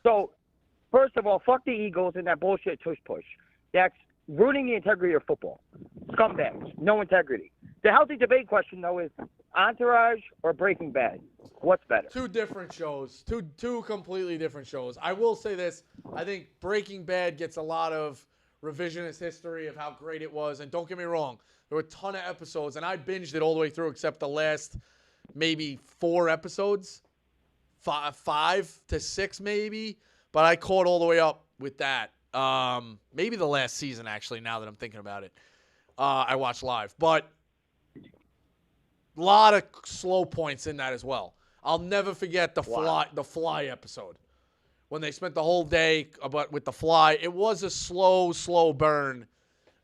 So, first of all, fuck the Eagles and that bullshit tush push. That's ruining the integrity of football. Scumbags. No integrity. The healthy debate question, though, is Entourage or Breaking Bad? What's better?
2 different shows. Two completely different shows. I will say this. I think Breaking Bad gets a lot of revisionist history of how great it was. And don't get me wrong, there were a ton of episodes, and I binged it all the way through except the last maybe 4 episodes. 5 to 6 maybe. But I caught all the way up with that. Maybe the last season, actually, now that I'm thinking about it. I watched live. But a lot of slow points in that as well. I'll never forget the fly episode. When they spent the whole day with the fly. It was a slow burn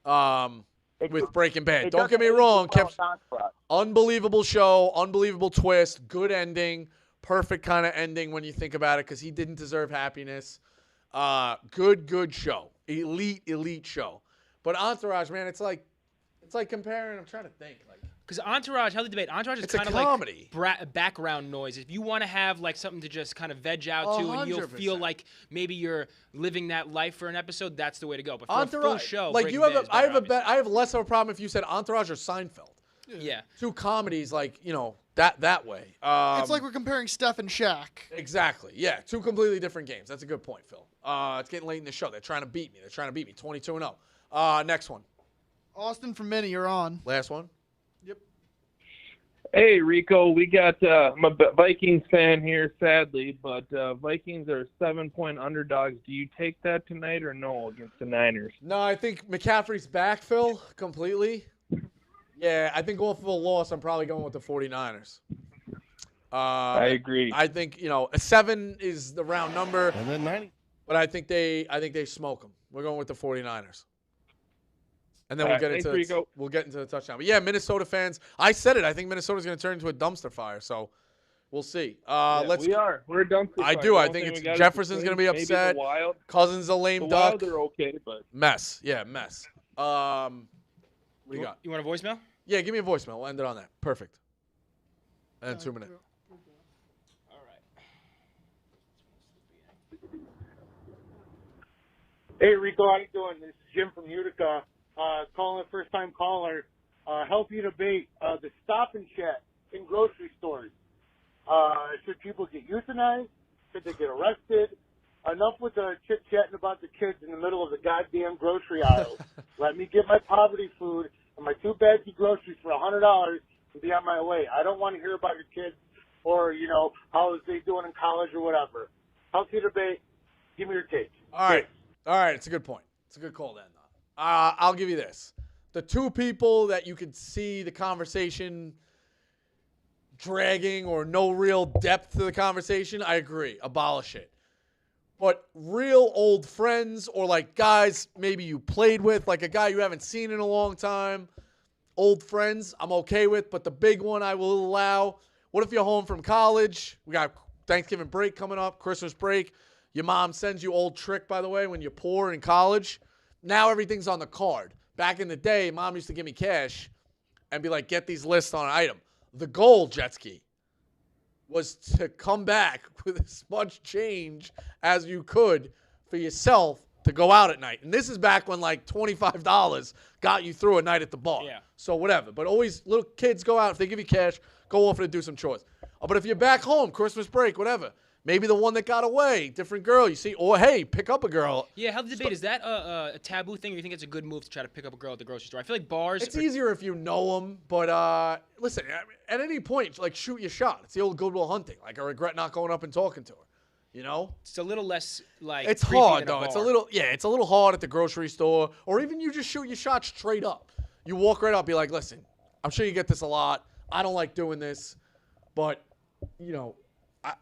with Breaking Bad. Don't get me wrong. Unbelievable show, unbelievable twist, good ending. Perfect kind of ending when you think about it, because he didn't deserve happiness. Good show. Elite show. But Entourage, man, it's like comparing. I'm trying to think.
Because Entourage, Healthy Debate, Entourage is
It's a
kind of
comedy.
like background noise. If you want to have like something to just kind of veg out to, and you'll feel
100%.
like maybe you're living that life for an episode, that's the way to go. But for a full
Entourage,
show,
like
Breaking
you have,
Bad is
I
better,
have less of a problem if you said Entourage or Seinfeld.
Yeah.
Two comedies, like that way.
It's like we're comparing Steph and Shaq.
Exactly. Yeah, two completely different games. That's a good point, Phil. It's getting late in the show. They're trying to beat me. 22-0. Next one.
Austin from Minnie, you're on.
Last one.
Hey, Rico, we got I'm a Vikings fan here, sadly, but Vikings are 7-point underdogs. Do you take that tonight or no against the Niners?
No, I think McCaffrey's back, Phil, completely. Yeah, I think off of a loss, I'm probably going with the 49ers.
I agree.
I think, a 7 is the round number.
And then 90.
But I think they smoke them. We're going with the 49ers. And then we'll get into the touchdown. But yeah, Minnesota fans, I said it. I think Minnesota's going to turn into a dumpster fire. So we'll see.
We're a dumpster
I
fire.
do.
The
I
only
think
thing
it's
we got is
Jefferson's
the
going to be
Saints, maybe
upset.
the Wild.
Cousins a lame
The
duck.
Wild are okay, but
Mess. Yeah, mess. What do you got?
You want a voicemail?
Yeah, give me a voicemail. We'll end it on that. Perfect. And 2 minutes.
Hey, Rico, how you doing? This is Jim from Utica. Calling a first-time caller. Healthy debate. The stop and chat in grocery stores. Should people get euthanized? Should they get arrested? Enough with the chit-chatting about the kids in the middle of the goddamn grocery aisle. Let me get my poverty food and my 2 bags of groceries for $100 and be on my way. I don't want to hear about your kids or, how is they doing in college or whatever. Healthy debate. Give me your take.
All right. It's a good point. It's a good call then. I'll give you this. The 2 people that you could see the conversation dragging or no real depth to the conversation, I agree. Abolish it. But real old friends or like guys maybe you played with, like a guy you haven't seen in a long time, old friends, I'm okay with. But the big one I will allow, what if you're home from college? We got Thanksgiving break coming up, Christmas break. Your mom sends you old trick, by the way, when you're poor in college. Now everything's on the card. Back in the day, mom used to give me cash and be like, get these lists on an item. The goal, jet ski, was to come back with as much change as you could for yourself to go out at night. And this is back when like $25 got you through a night at the bar. Yeah. So whatever. But always, little kids go out. If they give you cash, go off and do some chores. But if you're back home, Christmas break, whatever, maybe the one that got away, different girl, you see, or hey, pick up a girl.
Yeah, Healthy Debate, is that a taboo thing, or you think it's a good move to try to pick up a girl at the grocery store? I feel like bars...
It's easier if you know them, but listen, at any point, like, shoot your shot. It's the old Good Will Hunting. Like, I regret not going up and talking to her,
It's a little less, like,
it's
creepy
hard,
than a
though. It's
bar.
a little hard at the grocery store, or even you just shoot your shot straight up. You walk right up, be like, listen, I'm sure you get this a lot. I don't like doing this, but,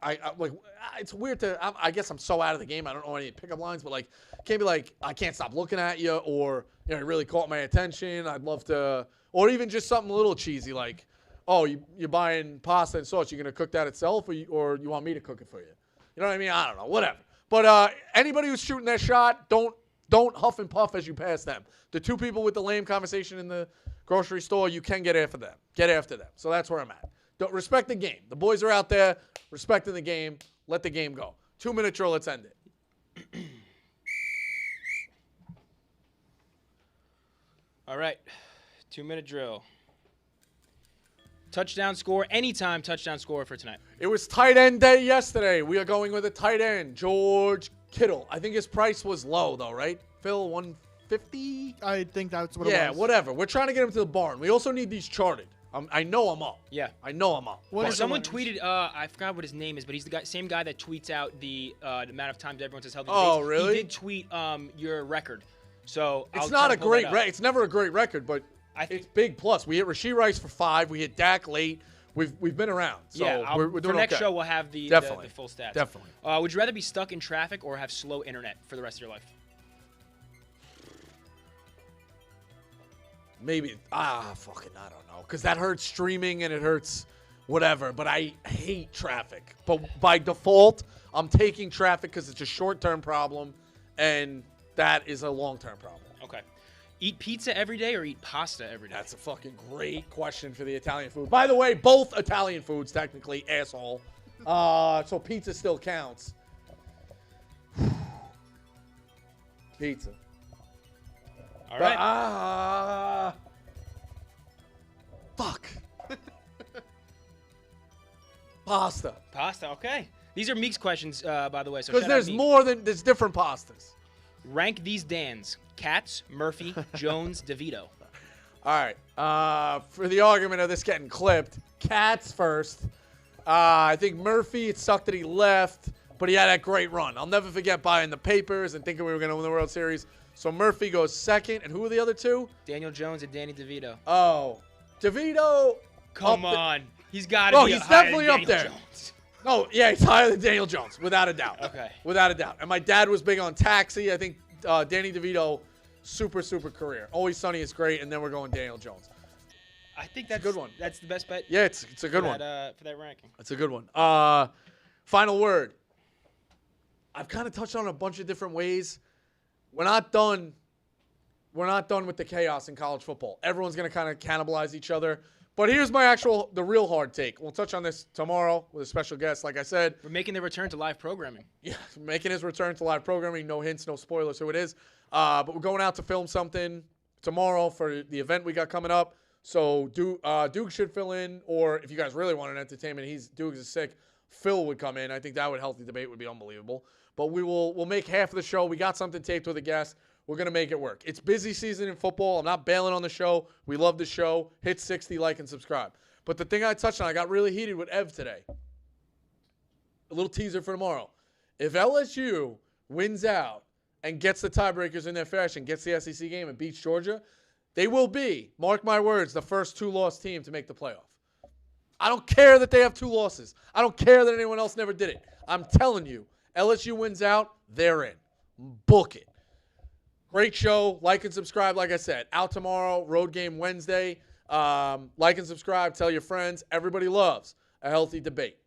I like, it's weird I guess I'm so out of the game. I don't know any pickup lines, but like, can't be like, I can't stop looking at you, or, it really caught my attention. I'd love to, or even just something a little cheesy, like, oh, you're buying pasta and sauce. You're going to cook that itself, or you want me to cook it for you? You know what I mean? I don't know, whatever. But anybody who's shooting their shot, don't huff and puff as you pass them. The 2 people with the lame conversation in the grocery store, you can get after them. Get after them. So that's where I'm at. Don't respect the game. The boys are out there respecting the game. Let the game go. 2-minute drill. Let's end it.
All right. 2-minute drill. Touchdown score. Anytime touchdown score for tonight.
It was tight end day yesterday. We are going with a tight end, George Kittle. I think his price was low, though, right? Phil, 150?
I think that's what it was.
Yeah, whatever. We're trying to get him to the barn. We also need these charted. I know I'm up.
Yeah.
I know I'm up.
Someone tweeted, I forgot what his name is, but he's the same guy that tweets out the amount of times everyone says healthy debates.
Oh, really?
He did tweet your record. So
it's not a great record. It's never a great record, but it's big plus. We hit Rashee Rice for 5. We hit Dak late. We've been around. So
yeah,
we're doing
for next
okay.
show, we'll have the full stats.
Definitely.
Would you rather be stuck in traffic or have slow internet for the rest of your life?
Maybe, fucking, I don't know. Because that hurts streaming and it hurts whatever. But I hate traffic. But by default, I'm taking traffic because it's a short-term problem, and that is a long-term problem.
Okay. Eat pizza every day or eat pasta every day?
That's a fucking great question for the Italian food. By the way, both Italian foods, technically, asshole. So pizza still counts. Pizza.
All right.
Fuck. Pasta.
Pasta, okay. These are Meek's questions, by the way. So
Because
shout out Meek.
there's different pastas.
Rank these Dans. Katz, Murphy, Jones, DeVito.
All right. For the argument of this getting clipped, Katz first. I think Murphy, it sucked that he left, but he had that great run. I'll never forget buying the papers and thinking we were going to win the World Series. So Murphy goes second. And who are the other two?
Daniel Jones and Danny DeVito.
Oh. DeVito.
Come on. He's got to be
he's
higher
definitely
than
up
Daniel
there.
Jones.
No, yeah, he's higher than Daniel Jones, without a doubt.
Okay.
Without a doubt. And my dad was big on Taxi. I think Danny DeVito, super, super career. Always Sunny is great, and then we're going Daniel Jones.
I think that's
a good one.
That's the best bet.
Yeah, it's a good one.
For that ranking.
It's a good one. Final word. I've kind of touched on it a bunch of different ways. We're not done. We're not done with the chaos in college football. Everyone's going to kind of cannibalize each other. But here's the real hard take. We'll touch on this tomorrow with a special guest, like I said.
We're making the return to live programming.
Yeah, making his return to live programming. No hints, no spoilers who it is. But we're going out to film something tomorrow for the event we got coming up. So Duke should fill in, or if you guys really want an entertainment, Duke is sick. Phil would come in. I think that healthy debate would be unbelievable. But we'll make half of the show. We got something taped with a guest. We're going to make it work. It's busy season in football. I'm not bailing on the show. We love the show. Hit 60, like, and subscribe. But the thing I touched on, I got really heated with Ev today. A little teaser for tomorrow. If LSU wins out and gets the tiebreakers in their fashion, gets the SEC game and beats Georgia, they will be, mark my words, the first two-loss team to make the playoff. I don't care that they have 2 losses. I don't care that anyone else never did it. I'm telling you, LSU wins out, they're in. Book it. Great show. Like and subscribe, like I said. Out tomorrow, road game Wednesday. Like and subscribe. Tell your friends. Everybody loves a healthy debate.